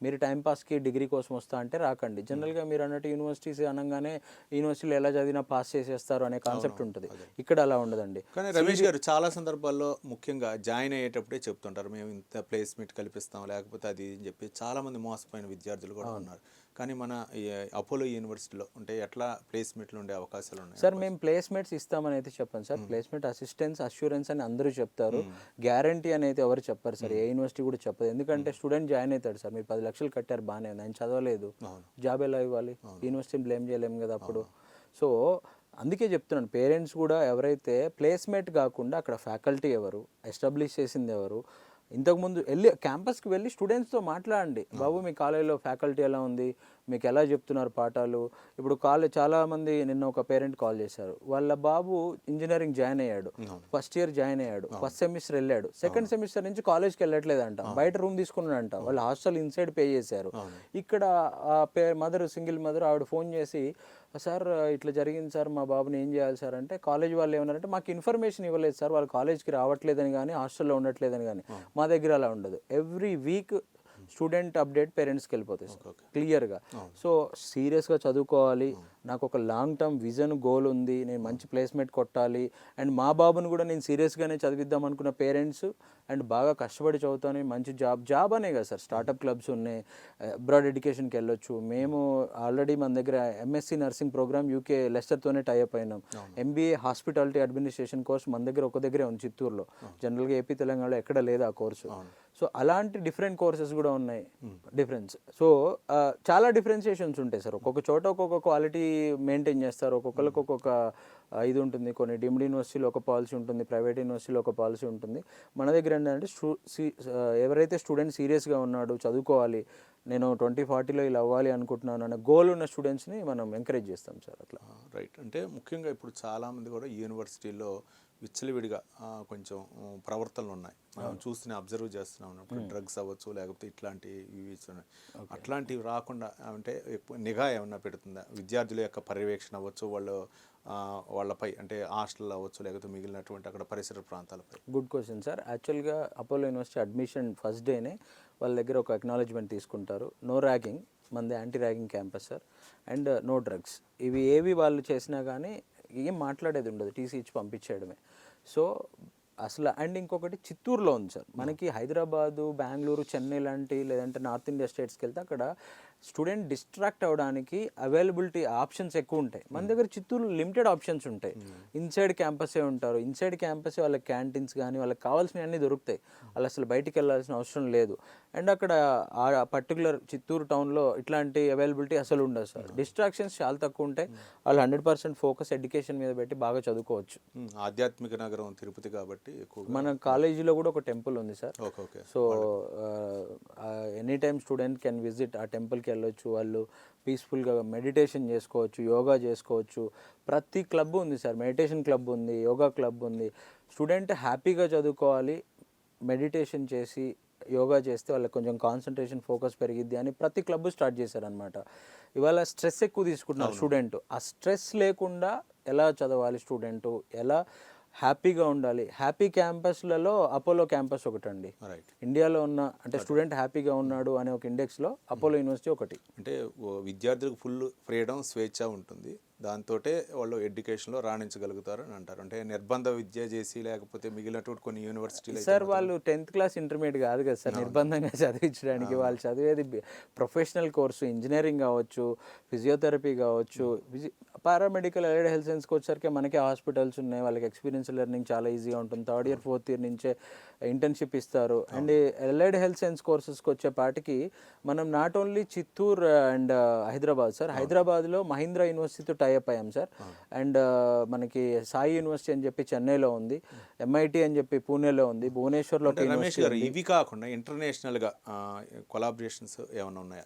మీరు టైంపాస్కి డిగ్రీ కోసం వస్తా అంటే రాకండి. జనరల్గా మీరు అన్నట్టు యూనివర్సిటీస్ అనగానే యూనివర్సిటీలో ఎలా చదివినా పాస్ చేసేస్తారు అనే కాన్సెప్ట్ ఉంటుంది, ఇక్కడ అలా ఉండదండి. కానీ రమేష్ గారు చాలా సందర్భాల్లో ముఖ్యంగా జాయిన్ అయ్యేటప్పుడే చెప్తుంటారు మేము ఇంత ప్లేస్మెంట్ కల్పిస్తాం, లేకపోతే అది అని చెప్పి చాలామంది మోసపోయిన విద్యార్థులు కూడా ఉన్నారు. కానీ మన అపోలో యూనివర్సిటీలో అంటే ఎట్లా ప్లేస్మెంట్లు ఉండే అవకాశాలు ఉన్నాయి సార్? మేము ప్లేస్మెంట్స్ ఇస్తామని అయితే చెప్పాను సార్. ప్లేస్మెంట్ అసిస్టెన్స్, అష్యూరెన్స్ అని అందరూ చెప్తారు, గ్యారంటీ అని అయితే ఎవరు చెప్పారు సార్, ఏ యూనివర్సిటీ కూడా చెప్పదు. ఎందుకంటే స్టూడెంట్ జాయిన్ అవుతాడు సార్, మీరు 10 లక్షలు కట్టారు బాగానే ఉంది, ఆయన చదవలేదు, జాబ్ ఎలా ఇవ్వాలి? యూనివర్సిటీని బ్లేమ్ చేయలేము కదా అప్పుడు. సో అందుకే చెప్తున్నాను, పేరెంట్స్ కూడా ఎవరైతే ప్లేస్మెంట్ కాకుండా అక్కడ ఫ్యాకల్టీ ఎవరు, ఎస్టాబ్లిష్ చేసింది ఎవరు, ఇంతకుముందు క్యాంపస్కి వెళ్ళి స్టూడెంట్స్తో మాట్లాడండి. బాబు మీ కాలేజీలో ఫ్యాకల్టీ ఎలా ఉంది, మీకు ఎలా చెప్తున్నారు పాఠాలు. ఇప్పుడు చాలామంది నిన్న ఒక పేరెంట్ కాల్ చేశారు, వాళ్ళ బాబు ఇంజనీరింగ్ జాయిన్ అయ్యాడు, ఫస్ట్ ఇయర్ జాయిన్ అయ్యాడు, ఫస్ట్ సెమిస్టర్ వెళ్ళాడు, సెకండ్ సెమిస్టర్ నుంచి కాలేజ్కి వెళ్ళట్లేదంట, బయట రూమ్ తీసుకున్నాడంట, వాళ్ళు హాస్టల్ ఇన్సైడ్ పే చేశారు. ఇక్కడ సింగిల్ మదర్ ఆవిడ ఫోన్ చేసి, సార్ ఇట్లా జరిగింది సార్, మా బాబుని ఏం చేయాలి సార్ అంటే, కాలేజ్ వాళ్ళు ఏమన్నారంటే మాకు ఇన్ఫర్మేషన్ ఇవ్వలేదు సార్, వాళ్ళు కాలేజ్కి రావట్లేదని కానీ హాస్టల్లో ఉండట్లేదని కానీ. మా దగ్గర అలా ఉండదు, ఎవ్రీ వీక్ స్టూడెంట్ అప్డేట్ పేరెంట్స్కి వెళ్ళిపోతాయి సార్ క్లియర్గా. సో సీరియస్గా చదువుకోవాలి, నాకు ఒక లాంగ్ టర్మ్ విజన్ గోల్ ఉంది, నేను మంచి ప్లేస్మెంట్ కొట్టాలి, అండ్ మా బాబుని కూడా నేను సీరియస్గానే చదివిద్దాం అనుకున్న పేరెంట్స్, అండ్ బాగా కష్టపడి చదువుతాను, మంచి జాబ్ అనే కదా సార్, స్టార్టప్ క్లబ్స్ ఉన్నాయి, అబ్రాడ్ ఎడ్యుకేషన్కి వెళ్ళొచ్చు. మేము ఆల్రెడీ మన దగ్గర ఎంఎస్సీ నర్సింగ్ ప్రోగ్రామ్ యూకే లెస్టర్తోనే టైఅప్ అయినాం, ఎంబీఏ హాస్పిటాలిటీ అడ్మినిస్ట్రేషన్ కోర్స్ మన దగ్గర ఒక దగ్గరే ఉంది చిత్తూరులో, జనరల్గా ఏపీ తెలంగాణలో ఎక్కడ లేదు ఆ కోర్సు. సో అలాంటి డిఫరెంట్ కోర్సెస్ కూడా ఉన్నాయి డిఫరెన్స్. సో చాలా డిఫరెన్షియేషన్స్ ఉంటాయి సార్, ఒక్కొక్క చోట ఒక్కొక్క క్వాలిటీ మెయింటైన్ చేస్తారు, ఒక్కొక్కరికి ఒక్కొక్క ఇది ఉంటుంది. కొన్ని డీమ్డ్ యూనివర్సిటీలో ఒక పాలసీ ఉంటుంది, ప్రైవేట్ యూనివర్సిటీలో ఒక పాలసీ ఉంటుంది. మన దగ్గర ఏంటంటే ఎవరైతే స్టూడెంట్ సీరియస్గా ఉన్నాడు, చదువుకోవాలి, నేను 2040లో ఇలా అవ్వాలి అనుకుంటున్నాను అనే గోల్ ఉన్న స్టూడెంట్స్ని మనం ఎంకరేజ్ చేస్తాం సార్ అట్లా. రైట్. అంటే ముఖ్యంగా ఇప్పుడు చాలామంది కూడా యూనివర్సిటీలో విచ్చలవిడిగా కొంచెం ప్రవర్తనలు ఉన్నాయి, మనం చూస్తూనే అబ్జర్వ్ చేస్తున్నాం. డ్రగ్స్ అవ్వచ్చు, లేకపోతే ఇట్లాంటివి ఉన్నాయి, అట్లాంటివి రాకుండా అంటే ఎక్కువ నిఘా ఏమన్నా పెడుతుందా? విద్యార్థుల యొక్క పర్యవేక్షణ అవ్వచ్చు, వాళ్ళపై అంటే హాస్టల్ అవ్వచ్చు, లేకపోతే మిగిలినటువంటి అక్కడ పరిసర ప్రాంతాలపై. Good question sir. యాక్చువల్గా అపోలో యూనివర్సిటీ అడ్మిషన్ ఫస్ట్ డేనే వాళ్ళ దగ్గర ఒక అక్నాలెడ్జ్మెంట్ తీసుకుంటారు, నో ర్యాగింగ్, మనది anti ragging campus sir, and no drugs. ఇవి ఏవి వాళ్ళు చేసినా కానీ ఏం మాట్లాడేది ఉండదు, టీసీ ఇచ్చి పంపించేయడమే. సో అసలు అండ్ ఇంకొకటి చిత్తూరులో ఉంది సార్. మనకి హైదరాబాదు, బెంగళూరు, చెన్నై లాంటి లేదంటే నార్త్ ఇండియా స్టేట్స్కి వెళ్తే అక్కడ స్టూడెంట్ డిస్ట్రాక్ట్ అవ్వడానికి అవైలబిలిటీ ఆప్షన్స్ ఎక్కువ ఉంటాయి. మన దగ్గర చిత్తూరు లిమిటెడ్ ఆప్షన్స్ ఉంటాయి. ఇన్సైడ్ క్యాంపసే ఉంటారు. ఇన్సైడ్ క్యాంపసే వాళ్ళకి క్యాంటీన్స్ కానీ వాళ్ళకి కావాల్సినవి అన్నీ దొరుకుతాయి. వాళ్ళు అసలు బయటికి వెళ్ళాల్సిన అవసరం లేదు. అండ్ అక్కడ ఆ పర్టికులర్ చిత్తూరు టౌన్లో ఇట్లాంటి అవైలబిలిటీ అసలు ఉండదు సార్. డిస్ట్రాక్షన్స్ చాలా తక్కువ ఉంటాయి. వాళ్ళు 100% ఫోకస్ ఎడ్యుకేషన్ మీద పెట్టి బాగా చదువుకోవచ్చు. ఆధ్యాత్మిక నగరం తిరుపతి కాబట్టి ఎక్కువగా మన కాలేజీలో కూడా ఒక టెంపుల్ ఉంది sir. Okay okay. So any time student can visit ఆ టెంపుల్కి వెళ్ళొచ్చు. వాళ్ళు పీస్ఫుల్గా మెడిటేషన్ చేసుకోవచ్చు, యోగా చేసుకోవచ్చు. ప్రతి క్లబ్ ఉంది సార్. మెడిటేషన్ క్లబ్ ఉంది, యోగా క్లబ్ ఉంది. స్టూడెంట్ హ్యాపీగా చదువుకోవాలి, మెడిటేషన్ చేసి యోగా చేస్తే వాళ్ళకి కొంచెం కాన్సన్ట్రేషన్ ఫోకస్ పెరిగిద్ది అని ప్రతి క్లబ్ స్టార్ట్ చేశారనమాట. ఇవాళ స్ట్రెస్ ఎక్కువ తీసుకుంటున్నారు స్టూడెంట్. ఆ స్ట్రెస్ లేకుండా ఎలా చదవాలి స్టూడెంట్, ఎలా హ్యాపీగా ఉండాలి. హ్యాపీ క్యాంపస్లలో అపోలో క్యాంపస్ ఒకటండి ఇండియాలో ఉన్న, అంటే స్టూడెంట్ హ్యాపీగా ఉన్నాడు అనే ఒక ఇండెక్స్లో అపోలో యూనివర్సిటీ ఒకటి. అంటే విద్యార్థులకు ఫుల్ ఫ్రీడమ్, స్వేచ్ఛ ఉంటుంది. దాంతో వాళ్ళు ఎడ్యుకేషన్లో రాణించగలుగుతారు అని అంటారు. అంటే నిర్బంధ విద్య చేసి లేకపోతే మిగిలినటువంటి కొన్ని యూనివర్సిటీలు సార్ వాళ్ళు 10th క్లాస్ ఇంటర్మీడియట్ కాదు కదా సార్ నిర్బంధంగా చదివించడానికి. వాళ్ళు చదివేది ప్రొఫెషనల్ కోర్సు, ఇంజనీరింగ్ కావచ్చు, ఫిజియోథెరపీ కావచ్చు, పారామెడికల్, అలైడ్ హెల్త్ సైన్స్కి వచ్చేసరికి మనకే హాస్పిటల్స్ ఉన్నాయి. వాళ్ళకి ఎక్స్పీరియన్స్ లెర్నింగ్ చాలా ఈజీగా ఉంటుంది. 3rd ఇయర్ 4th ఇయర్ నుంచే ఇంటర్న్షిప్ ఇస్తారు. అండ్ అలైడ్ హెల్త్ సైన్స్ కోర్సెస్కి వచ్చేపాటికి మనం not only Chittoor and Hyderabad sir, హైదరాబాద్లో మహీంద్రా యూనివర్సిటీతో టైఅప్ అయ్యాం సార్. అండ్ మనకి సాయి యూనివర్సిటీ అని చెప్పి చెన్నైలో ఉంది, MIT అని చెప్పి పూణేలో ఉంది, భువనేశ్వర్లో. రమేష్ గారు, ఇవి కాకుండా ఇంటర్నేషనల్గా కొలాబరేషన్స్ ఏమైనా ఉన్నాయా?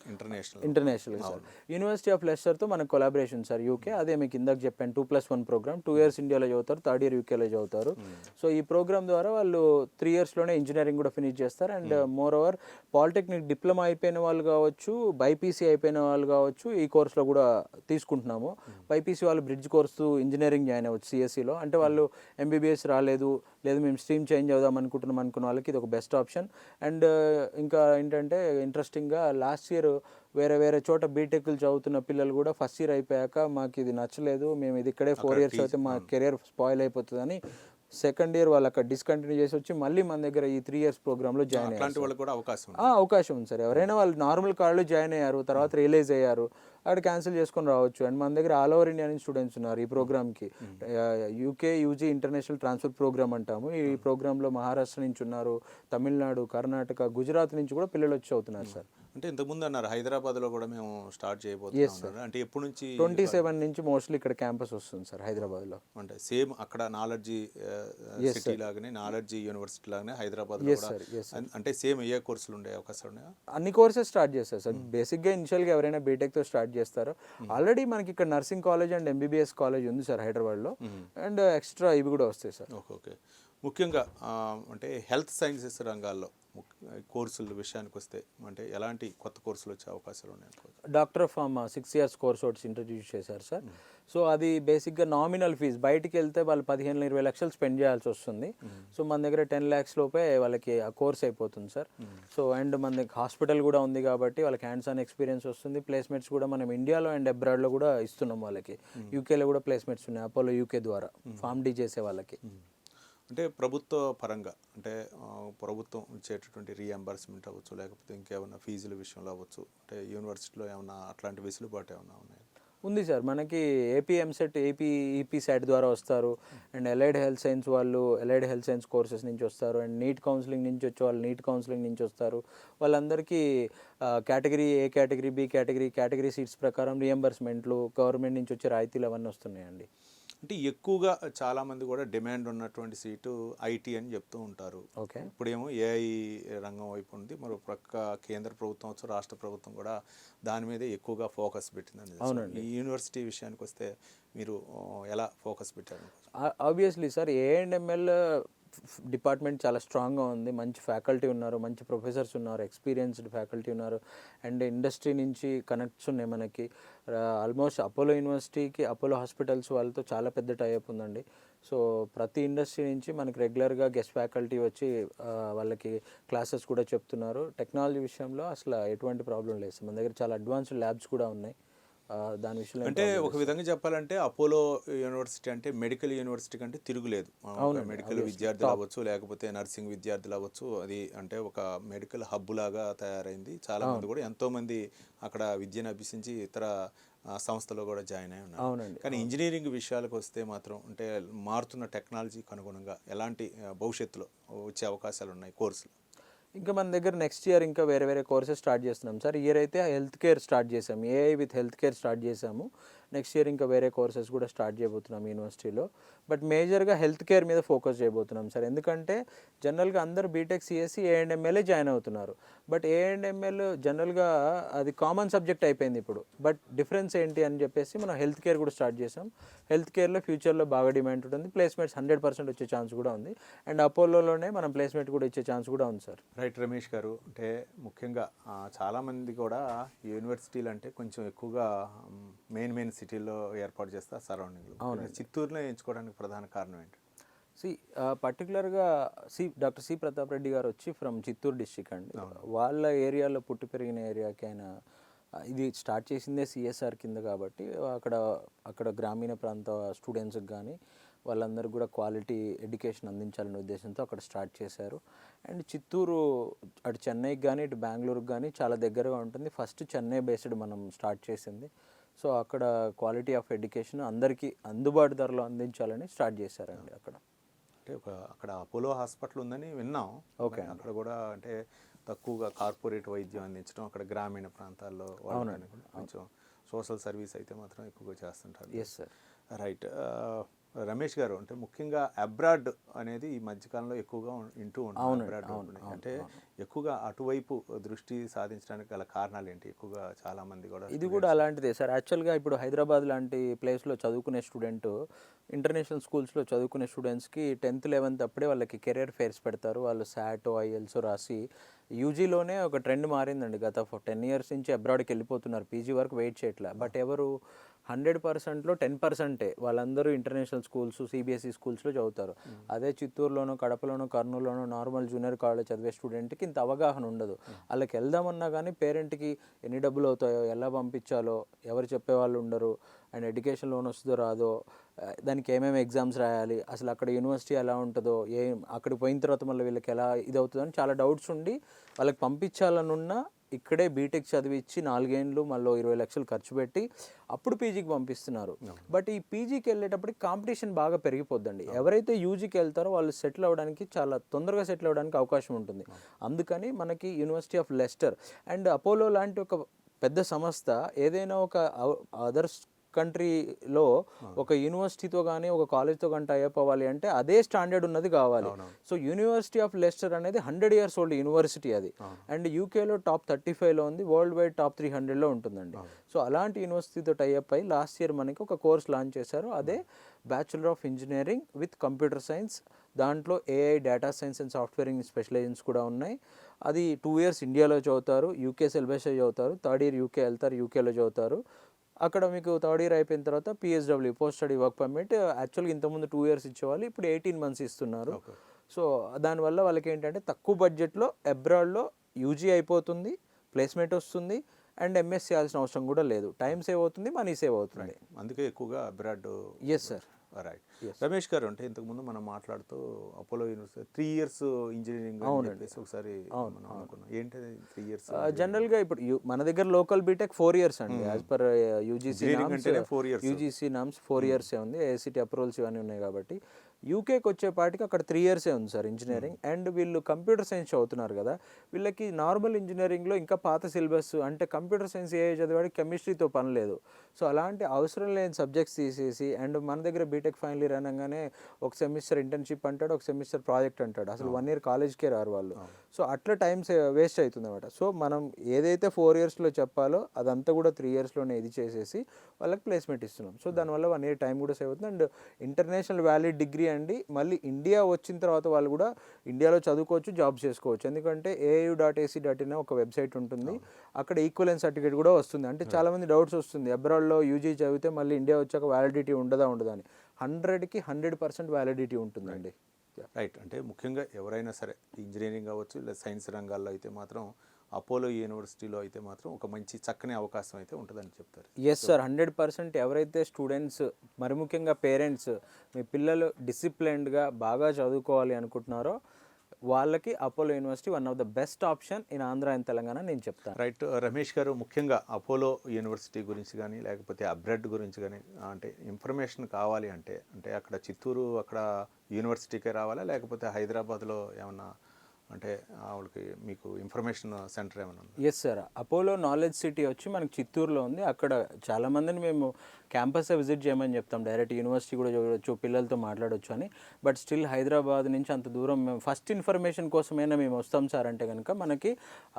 ఇంటర్నేషనల్ సార్ యూనివర్సిటీ ఆఫ్ లెస్టర్తో మనకు కొలాబరేషన్ సార్ UK. అదే మీకు ఇందాక చెప్పాను 2+1 ప్రోగ్రామ్. 2 years ఇండియాలో చదువుతారు, 3rd year UKలో చదువుతారు. సో ఈ ప్రోగ్రామ్ ద్వారా వాళ్ళు 3 yearsలోనే ఇంజనీరింగ్ కూడా ఫినిష్ చేస్తారు. And more over polytechnic diploma అయిపోయిన వాళ్ళు కావచ్చు, బైపీసీ అయిపోయిన వాళ్ళు కావచ్చు ఈ కోర్సులో కూడా తీసుకుంటున్నాము. బైపీసీ వాళ్ళు బ్రిడ్జ్ కోర్సు ఇంజనీరింగ్ జాయిన్ అవ్వచ్చు CSEలో. అంటే వాళ్ళు MBBS రాలేదు, లేదు మేము స్ట్రీమ్ చేంజ్ అవుదాం అనుకుంటున్నాం అనుకున్న వాళ్ళకి ఇది ఒక బెస్ట్ ఆప్షన్. అండ్ ఇంకా ఏంటంటే ఇంట్రెస్టింగ్గా లాస్ట్ ఇయర్ వేరే చోట బీటెక్లు చదువుతున్న పిల్లలు కూడా ఫస్ట్ ఇయర్ అయిపోయాక మాకు ఇది నచ్చలేదు, మేము ఇది ఇక్కడే 4 years అయితే మా కెరియర్ స్పాయిల్ అయిపోతుందని సెకండ్ ఇయర్ వాళ్ళు అక్కడ డిస్కంటిన్యూ చేసి వచ్చి మళ్ళీ మన దగ్గర ఈ 3 years ప్రోగ్రామ్లో జాయిన్ అయ్యారు. అవకాశం ఉంది సార్. ఎవరైనా వాళ్ళు నార్మల్ కాలేజ్లో జాయిన్ అయ్యారు, తర్వాత రియలైజ్ అయ్యారు, అక్కడ క్యాన్సిల్ చేసుకొని రావచ్చు. అండ్ మన దగ్గర ఆల్ ఓవర్ ఇండియా నుంచి స్టూడెంట్స్ ఉన్నారు ఈ ప్రోగ్రామ్కి. UK UG international transfer program అంటాము. ఈ ప్రోగ్రాంలో మహారాష్ట్ర నుంచి ఉన్నారు, తమిళనాడు, కర్ణాటక, గుజరాత్ నుంచి కూడా పిల్లలు వచ్చి అవుతున్నారు సార్. అంటే ఇంతకుముందు అన్నారు హైదరాబాద్లో కూడా మేము స్టార్ట్ చేయబోతున్నాం. అంటే ఎప్పటి నుంచి? 27 నుంచి మోస్ట్లీ ఇక్కడ క్యాంపస్ వస్తుంది సార్ హైదరాబాద్లో. అంటే సేమ్ అక్కడ నాలెడ్జీ సిటీ లాగానే, నాలెడ్జీ యూనివర్సిటీ లాగానే హైదరాబాద్ అంటే సేమ్ ఏ కోర్సులు ఉండే అవకాశం ఉన్నాయా? అన్ని కోర్సెస్ స్టార్ట్ చేస్తారు సార్. బేసిక్గా ఇనిషియల్గా ఎవరైనా బీటెక్తో స్టార్ట్ చేస్తారో ఆల్రెడీ మనకి ఇక్కడ nursing college and MBBS college ఉంది సార్ హైదరాబాద్లో. అండ్ ఎక్స్ట్రా ఇవి కూడా వస్తాయి సార్. ఓకే. ముఖ్యంగా అంటే హెల్త్ సైన్సెస్ రంగాల్లో కోర్సుల విషయానికి వస్తే అంటే ఎలాంటి కొత్త కోర్సులు వచ్చే అవకాశాలు ఉన్నాయి? Doctor of pharma 6 years course ఒకటి ఇంట్రడ్యూస్ చేశారు సార్. సో అది బేసిక్గా నామినల్ ఫీజ్, బయటికి వెళ్తే వాళ్ళు 15-20 లక్షలు స్పెండ్ చేయాల్సి వస్తుంది. సో మన దగ్గర 10 lakhs లోపే వాళ్ళకి ఆ కోర్స్ అయిపోతుంది సార్. సో అండ్ మన దగ్గర హాస్పిటల్ కూడా ఉంది కాబట్టి వాళ్ళకి హ్యాండ్స్ ఆన్ ఎక్స్పీరియన్స్ వస్తుంది. ప్లేస్మెంట్స్ కూడా మనం ఇండియాలో అండ్ అబ్రాడ్లో కూడా ఇస్తున్నాం వాళ్ళకి. UKలో కూడా ప్లేస్మెంట్స్ ఉన్నాయి అపోలో UK ద్వారా ఫార్మ్ D చేసే వాళ్ళకి. అంటే ప్రభుత్వ పరంగా అంటే ప్రభుత్వం ఇచ్చేటటువంటి రీఎంబర్స్మెంట్ అవ్వచ్చు, లేకపోతే ఇంకేమైనా ఫీజుల విషయంలో అవ్వచ్చు, అంటే యూనివర్సిటీలో ఏమైనా అట్లాంటి వెసులుబాటు ఏమైనా ఉన్నాయి? ఉంది సార్. మనకి AP MSET, EP SAT ద్వారా వస్తారు. అండ్ అలైడ్ హెల్త్ సైన్స్ వాళ్ళు అలైడ్ హెల్త్ సైన్స్ కోర్సెస్ నుంచి వస్తారు. అండ్ నీట్ కౌన్సిలింగ్ నుంచి వచ్చే వాళ్ళు నీట్ కౌన్సిలింగ్ నుంచి వస్తారు. వాళ్ళందరికీ category A category B category seats ప్రకారం రీఎంబర్స్మెంట్లు, గవర్నమెంట్ నుంచి వచ్చే రాయితీలు అవన్నీ వస్తున్నాయండి. అంటే ఎక్కువగా చాలామంది కూడా డిమాండ్ ఉన్నటువంటి సీటు IT అని చెప్తూ ఉంటారు. ఓకే. ఇప్పుడేమో AI రంగం వైపు ఉంది, మరో ప్రక్క కేంద్ర ప్రభుత్వం వచ్చు, రాష్ట్ర ప్రభుత్వం కూడా దాని మీదే ఎక్కువగా ఫోకస్ పెట్టిందని. అవునండి. ఈ యూనివర్సిటీ విషయానికి వస్తే మీరు ఎలా ఫోకస్ పెట్టారు? ఆబ్వియస్లీ సార్ A&ML డిపార్ట్మెంట్ చాలా స్ట్రాంగ్గా ఉంది. మంచి ఫ్యాకల్టీ ఉన్నారు, మంచి ప్రొఫెసర్స్ ఉన్నారు, ఎక్స్పీరియన్స్డ్ ఫ్యాకల్టీ ఉన్నారు. అండ్ ఇండస్ట్రీ నుంచి కనెక్ట్స్ ఉన్నాయి మనకి. ఆల్మోస్ట్ అపోలో యూనివర్సిటీకి అపోలో హాస్పిటల్స్ వాళ్ళతో చాలా పెద్ద టైఅప్ ఉందండి. సో ప్రతి ఇండస్ట్రీ నుంచి మనకి రెగ్యులర్గా గెస్ట్ ఫ్యాకల్టీ వచ్చి వాళ్ళకి క్లాసెస్ కూడా చెప్తున్నారు. టెక్నాలజీ విషయంలో అసలు ఎటువంటి ప్రాబ్లం లేదు. మన దగ్గర చాలా అడ్వాన్స్డ్ ల్యాబ్స్ కూడా ఉన్నాయి. దాని విషయంలో అంటే ఒక విధంగా చెప్పాలంటే అపోలో యూనివర్సిటీ అంటే మెడికల్ యూనివర్సిటీ కంటే తిరుగులేదు. మెడికల్ విద్యార్థులు అవ్వచ్చు, లేకపోతే నర్సింగ్ విద్యార్థులు అవ్వచ్చు, అది అంటే ఒక మెడికల్ హబ్ లాగా తయారైంది. చాలా మంది కూడా ఎంతో మంది అక్కడ విద్యను అభ్యసించి ఇతర సంస్థలో కూడా జాయిన్ అయి ఉన్నారు. అవునండి. కానీ ఇంజనీరింగ్ విషయాలకు వస్తే మాత్రం అంటే మారుతున్న టెక్నాలజీకి అనుగుణంగా ఎలాంటి భవిష్యత్తులో వచ్చే అవకాశాలు ఉన్నాయి కోర్సులు? ఇంకా మన దగ్గర నెక్స్ట్ ఇయర్ ఇంకా వేరే వేరే కోర్సెస్ స్టార్ట్ చేస్తున్నాం సార్. ఇయర్ అయితే హెల్త్ కేర్ స్టార్ట్ చేసాము, AI with health care start చేసాము. నెక్స్ట్ ఇయర్ ఇంకా వేరే కోర్సెస్ కూడా స్టార్ట్ చేయబోతున్నాం యూనివర్సిటీలో. బట్ మేజర్గా హెల్త్ కేర్ మీద ఫోకస్ చేయబోతున్నాం సార్. ఎందుకంటే జనరల్గా అందరూ బీటెక్ సిఎస్సి ఏఎండ్ఎంఎల్ఏ జాయిన్ అవుతున్నారు. బట్ ఏఎండ్ఎంఎల్ జనరల్గా అది కామన్ సబ్జెక్ట్ అయిపోయింది ఇప్పుడు. బట్ డిఫరెన్స్ ఏంటి అని చెప్పేసి మనం హెల్త్ కేర్ కూడా స్టార్ట్ చేసాం. హెల్త్ కేర్లో ఫ్యూచర్లో బాగా డిమాండ్ ఉంటుంది, ప్లేస్మెంట్స్ 100% వచ్చే ఛాన్స్ కూడా ఉంది. అండ్ అపోలోలోనే మనం ప్లేస్మెంట్ కూడా ఇచ్చే ఛాన్స్ కూడా ఉంది సార్. రైట్ రమేష్ గారు, అంటే ముఖ్యంగా చాలామంది కూడా యూనివర్సిటీలు అంటే కొంచెం ఎక్కువగా మెయిన్ సిటీలో ఏర్పాటు చేస్తారు సరౌండింగ్లో. చిత్తూరులో ఎంచుకోవడానికి ప్రధాన కారణం ఏంటి? పర్టికులర్గా డాక్టర్ సి ప్రతాప్ రెడ్డి గారు వచ్చి ఫ్రమ్ చిత్తూరు డిస్ట్రిక్ట్ అండి. వాళ్ళ ఏరియాలో పుట్టి పెరిగిన ఏరియాకి ఆయన ఇది స్టార్ట్ చేసిందే సిఎస్ఆర్ కింద కాబట్టి అక్కడ గ్రామీణ ప్రాంత స్టూడెంట్స్కి కానీ వాళ్ళందరూ కూడా క్వాలిటీ ఎడ్యుకేషన్ అందించాలనే ఉద్దేశంతో అక్కడ స్టార్ట్ చేశారు. అండ్ చిత్తూరు అటు చెన్నైకి కానీ ఇటు బెంగళూరుకి కానీ చాలా దగ్గరగా ఉంటుంది. ఫస్ట్ చెన్నై బేస్డ్ మనం స్టార్ట్ చేసింది. సో అక్కడ క్వాలిటీ ఆఫ్ ఎడ్యుకేషన్ అందరికీ అందుబాటు ధరలో అందించాలని స్టార్ట్ చేశారండి అక్కడ. అంటే అక్కడ అపోలో హాస్పిటల్ ఉందని విన్నాం. ఓకే, అక్కడ కూడా అంటే తక్కువగా కార్పొరేట్ వైద్యం అందించడం, అక్కడ గ్రామీణ ప్రాంతాల్లో కొంచెం సోషల్ సర్వీస్ అయితే మాత్రం ఎక్కువగా చేస్తుంటారు. Yes sir. రైట్ రమేష్ గారు, అంటే ముఖ్యంగా అబ్రాడ్ అనేది ఈ మధ్యకాలంలో ఎక్కువగా వింటూ ఉంటాం. అంటే ఎక్కువగా అటువైపు దృష్టి సాధించడానికి గల కారణాలు ఏంటి? ఎక్కువగా చాలా మంది కూడా ఇది కూడా అలాంటిదే సార్. యాక్చువల్గా ఇప్పుడు హైదరాబాద్ లాంటి ప్లేస్లో చదువుకునే స్టూడెంట్ ఇంటర్నేషనల్ స్కూల్స్లో చదువుకునే స్టూడెంట్స్కి 10th 11th అప్పుడే వాళ్ళకి కెరియర్ ఫేర్స్ పెడతారు. వాళ్ళు SAT IELTS రాసి యూజీలోనే ఒక ట్రెండ్ మారిందండి. గత 10 years నుంచి అబ్రాడ్కి వెళ్ళిపోతున్నారు, పీజీ వరకు వెయిట్ చేయట్లా. బట్ ఎవరు 100%లో 10% వాళ్ళందరూ ఇంటర్నేషనల్ స్కూల్స్ సిబిఎస్ఈ స్కూల్స్లో చదువుతారు. అదే చిత్తూరులోనో కడపలోనో కర్నూలులోనో నార్మల్ జూనియర్ కాలేజ్ చదివే స్టూడెంట్కి ఇంత అవగాహన ఉండదు. వాళ్ళకి వెళ్దామన్నా కానీ పేరెంట్కి ఎన్ని డబ్బులు అవుతాయో, ఎలా పంపించాలో ఎవరు చెప్పేవాళ్ళు ఉండరు. అండ్ ఎడ్యుకేషన్ లోన్ వస్తుందో రాదో, దానికి ఏమేమి ఎగ్జామ్స్ రాయాలి, అసలు అక్కడ యూనివర్సిటీ ఎలా ఉంటుందో, అక్కడికి పోయిన తర్వాత మళ్ళీ వీళ్ళకి ఎలా ఇది అవుతుందో అని చాలా డౌట్స్ ఉండి వాళ్ళకి పంపించాలనున్నా ఇక్కడే బీటెక్ చదివించి 4 ఏళ్ళు మళ్ళీ 20 లక్షలు ఖర్చు పెట్టి అప్పుడు పీజీకి పంపిస్తున్నారు. బట్ ఈ పీజీకి వెళ్ళేటప్పటికి కాంపిటీషన్ బాగా పెరిగిపోద్దండి. ఎవరైతే యూజీకి వెళ్తారో వాళ్ళు సెటిల్ అవ్వడానికి చాలా తొందరగా సెటిల్ అవ్వడానికి అవకాశం ఉంటుంది. అందుకని మనకి university of Lester and Apollo లాంటి ఒక పెద్ద సంస్థ ఏదైనా ఒక అదర్స్ కంట్రీలో ఒక యూనివర్సిటీతో కానీ ఒక కాలేజ్తో కానీ టైఅప్ అవ్వాలి అంటే అదే స్టాండర్డ్ ఉన్నది కావాలి. సో యూనివర్సిటీ ఆఫ్ లెస్టర్ అనేది 100 years ఓల్డ్ యూనివర్సిటీ అది. అండ్ యూకేలో టాప్ 35లో ఉంది, వరల్డ్ వైడ్ టాప్ 300లో ఉంటుందండి. సో అలాంటి యూనివర్సిటీతో టైఅప్ అయ్యి లాస్ట్ ఇయర్ మనకి ఒక కోర్స్ లాంచ్ చేశారు. అదే bachelor of engineering with computer science. దాంట్లో AI, data science and software engineering specialisations కూడా ఉన్నాయి. అది 2 years ఇండియాలో చదువుతారు, యూకే సిలబస్ చదువుతారు, 3rd year యూకే వెళ్తారు, యూకేలో చదువుతారు. అక్కడ మీకు 3rd year అయిపోయిన తర్వాత PSW post study work permit యాక్చువల్గా ఇంతకుముందు 2 years ఇచ్చేవాళ్ళు, ఇప్పుడు 18 months ఇస్తున్నారు. సో దానివల్ల వాళ్ళకి ఏంటంటే తక్కువ బడ్జెట్లో అబ్రాడ్లో యూజీ అయిపోతుంది, ప్లేస్మెంట్ వస్తుంది అండ్ ఎంఎస్ చేయాల్సిన అవసరం కూడా లేదు. టైం సేవ్ అవుతుంది, మనీ సేవ్ అవుతుంది. అందుకే ఎక్కువగా abroad. Yes sir. Right Ramesh గారు, అంటే ఇంతకుముందు మనం మాట్లాడుతూ అపోలో యూనివర్సిటీ 3 years ఇంజనీరింగ్ ఒకసారి అనుకున్నాం. ఏంటి 3 years? జనరల్గా ఇప్పుడు మన దగ్గర లోకల్ బీటెక్ 4 years అండి. As per UGC norms 4 years ఉంది. ఏఐసిటీ అప్రూవల్స్ ఇవన్నీ ఉన్నాయి కాబట్టి. యూకేకి వచ్చేపాటికి అక్కడ 3 years ఉంది సార్ ఇంజనీరింగ్. అండ్ వీళ్ళు కంప్యూటర్ సైన్స్ చదువుతున్నారు కదా, వీళ్ళకి నార్మల్ ఇంజనీరింగ్లో ఇంకా పాత సిలబస్ అంటే కంప్యూటర్ సైన్స్ ఏ చదివాడికి కెమిస్ట్రీతో పని లేదు. సో అలాంటి అవసరం లేని సబ్జెక్ట్స్ తీసేసి అండ్ మన దగ్గర బీటెక్ ఫైనల్ ఇయర్ అనగానే ఒక సెమిస్టర్ ఇంటర్న్షిప్ అంటాడు, ఒక సెమిస్టర్ ప్రాజెక్ట్ అంటాడు, అసలు 1 year కాలేజ్కే రారు వాళ్ళు. సో అట్లా టైమ్స్ వేస్ట్ అవుతుంది అనమాట. సో మనం ఏదైతే 4 yearsలో చెప్పాలో అదంతా కూడా 3 yearsలోనే ఇది చేసేసి వాళ్ళకి ప్లేస్మెంట్ ఇస్తున్నాం. సో దానివల్ల 1 year టైం కూడా సేవ్ అవుతుంది. అండ్ ఇంటర్నేషనల్ వ్యాలిడ్ డిగ్రీ అండి. మళ్ళీ ఇండియా వచ్చిన తర్వాత వాళ్ళు కూడా ఇండియాలో చదువుకోవచ్చు, జాబ్ చేసుకోవచ్చు. ఎందుకంటే AU.ac.in ఒక వెబ్సైట్ ఉంటుంది, అక్కడ ఈక్వలెన్స్ సర్టిఫికేట్ కూడా వస్తుంది. అంటే చాలామంది డౌట్స్ వస్తుంది, అబ్రాడ్లో యూజీ చదివితే మళ్ళీ ఇండియా వచ్చాక వ్యాలిడిటీ ఉండదా అని. 100కి 100% వ్యాలిడిటీ ఉంటుందండి. రైట్. అంటే ముఖ్యంగా ఎవరైనా సరే ఇంజనీరింగ్ అవ్వచ్చు లేదా సైన్స్ రంగాల్లో అయితే మాత్రం అపోలో యూనివర్సిటీలో అయితే మాత్రం ఒక మంచి చక్కని అవకాశం అయితే ఉంటుందని చెప్తారు. ఎస్ సార్, 100% ఎవరైతే స్టూడెంట్స్, మరి ముఖ్యంగా పేరెంట్స్, మీ పిల్లలు డిసిప్లైన్డ్గా బాగా చదువుకోవాలి అనుకుంటున్నారో వాళ్ళకి Apollo university one of the best option in Andhra and Telangana నేను చెప్తాను. రైట్ రమేష్ గారు, ముఖ్యంగా అపోలో యూనివర్సిటీ గురించి కానీ లేకపోతే అబ్రాడ్ గురించి కానీ అంటే ఇన్ఫర్మేషన్ కావాలి అంటే అంటే అక్కడ చిత్తూరు అక్కడ యూనివర్సిటీకే రావాలా లేకపోతే హైదరాబాద్లో ఏమన్నా అంటే వాళ్ళకి మీకు ఇన్ఫర్మేషన్ సెంటర్ ఏమైనా ఉందా? Yes sir, Apollo Knowledge City వచ్చి మనకి చిత్తూరులో ఉంది. అక్కడ చాలామందిని మేము క్యాంపస్ విజిట్ చేయమని చెప్తాం, డైరెక్ట్ యూనివర్సిటీ కూడా చూడవచ్చు, పిల్లలతో మాట్లాడవచ్చు అని. బట్ స్టిల్ హైదరాబాద్ నుంచి అంత దూరం మేము ఫస్ట్ ఇన్ఫర్మేషన్ కోసమైనా మేము వస్తాం సార్ అంటే కనుక మనకి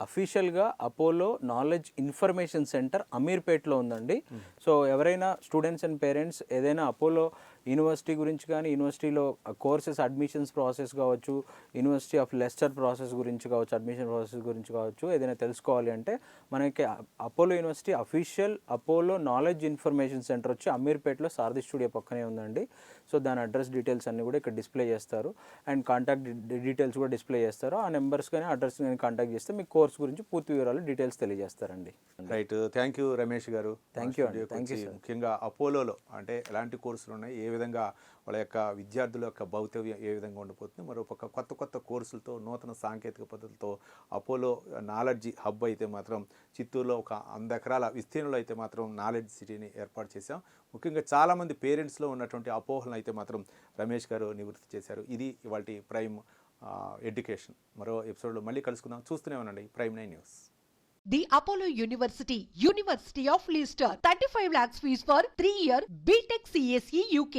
అఫీషియల్గా అపోలో నాలెడ్జ్ ఇన్ఫర్మేషన్ సెంటర్ అమీర్పేట్లో ఉందండి. సో ఎవరైనా స్టూడెంట్స్ అండ్ పేరెంట్స్ ఏదైనా అపోలో యూనివర్సిటీ గురించి కానీ, యూనివర్సిటీలో కోర్సెస్ అడ్మిషన్స్ ప్రాసెస్ కావచ్చు, యూనివర్సిటీ ఆఫ్ లెస్టర్ ప్రాసెస్ గురించి కావచ్చు, అడ్మిషన్ ప్రాసెస్ గురించి కావచ్చు, ఏదైనా తెలుసుకోవాలి అంటే మనకి Apollo university official Apollo knowledge information centre వచ్చి అమీర్పేట్లో సారథి స్టూడియో పక్కనే ఉందండి. సో దాని అడ్రస్ డీటెయిల్స్ అన్నీ కూడా ఇక్కడ డిస్ప్లే చేస్తారు అండ్ కాంటాక్ట్ డీటెయిల్స్ కూడా డిస్ప్లే చేస్తారు. ఆ నెంబర్స్ కానీ అడ్రస్ కానీ కాంటాక్ట్ చేస్తే మీ కోర్స్ గురించి పూర్తి వివరాలు డీటెయిల్స్ తెలియజేస్తారండి. రైట్, థ్యాంక్ యూ రమేష్ గారు. థ్యాంక్ యూ అండి. Thank you sir. ముఖ్యంగా అపోలోలో అంటే ఎలాంటి కోర్సులు ఉన్నాయి, ఏ విధంగా వాళ్ళ యొక్క విద్యార్థుల యొక్క భవితవ్యం ఏ విధంగా ఉండబోతుంది, మరొక కొత్త కొత్త కోర్సులతో నూతన సాంకేతిక పద్ధతులతో అపోలో నాలెడ్జ్ హబ్ అయితే మాత్రం చిత్తూరులో ఒక 100 ఎకరాల విస్తీర్ణంలో అయితే మాత్రం నాలెడ్జ్ సిటీని ఏర్పాటు చేశాం. ముఖ్యంగా చాలామంది పేరెంట్స్లో ఉన్నటువంటి అపోహలను అయితే మాత్రం రమేష్ గారు నివృత్తి చేశారు. ఇది ఇవాళ ప్రైమ్ ఎడ్యుకేషన్. మరో ఎపిసోడ్లో మళ్ళీ కలుసుకుందాం. చూస్తూనే ఉండండి prime 9 news. The Apollo University, University of Leicester, 35 lakhs fees for 3-year BTech CSE UK.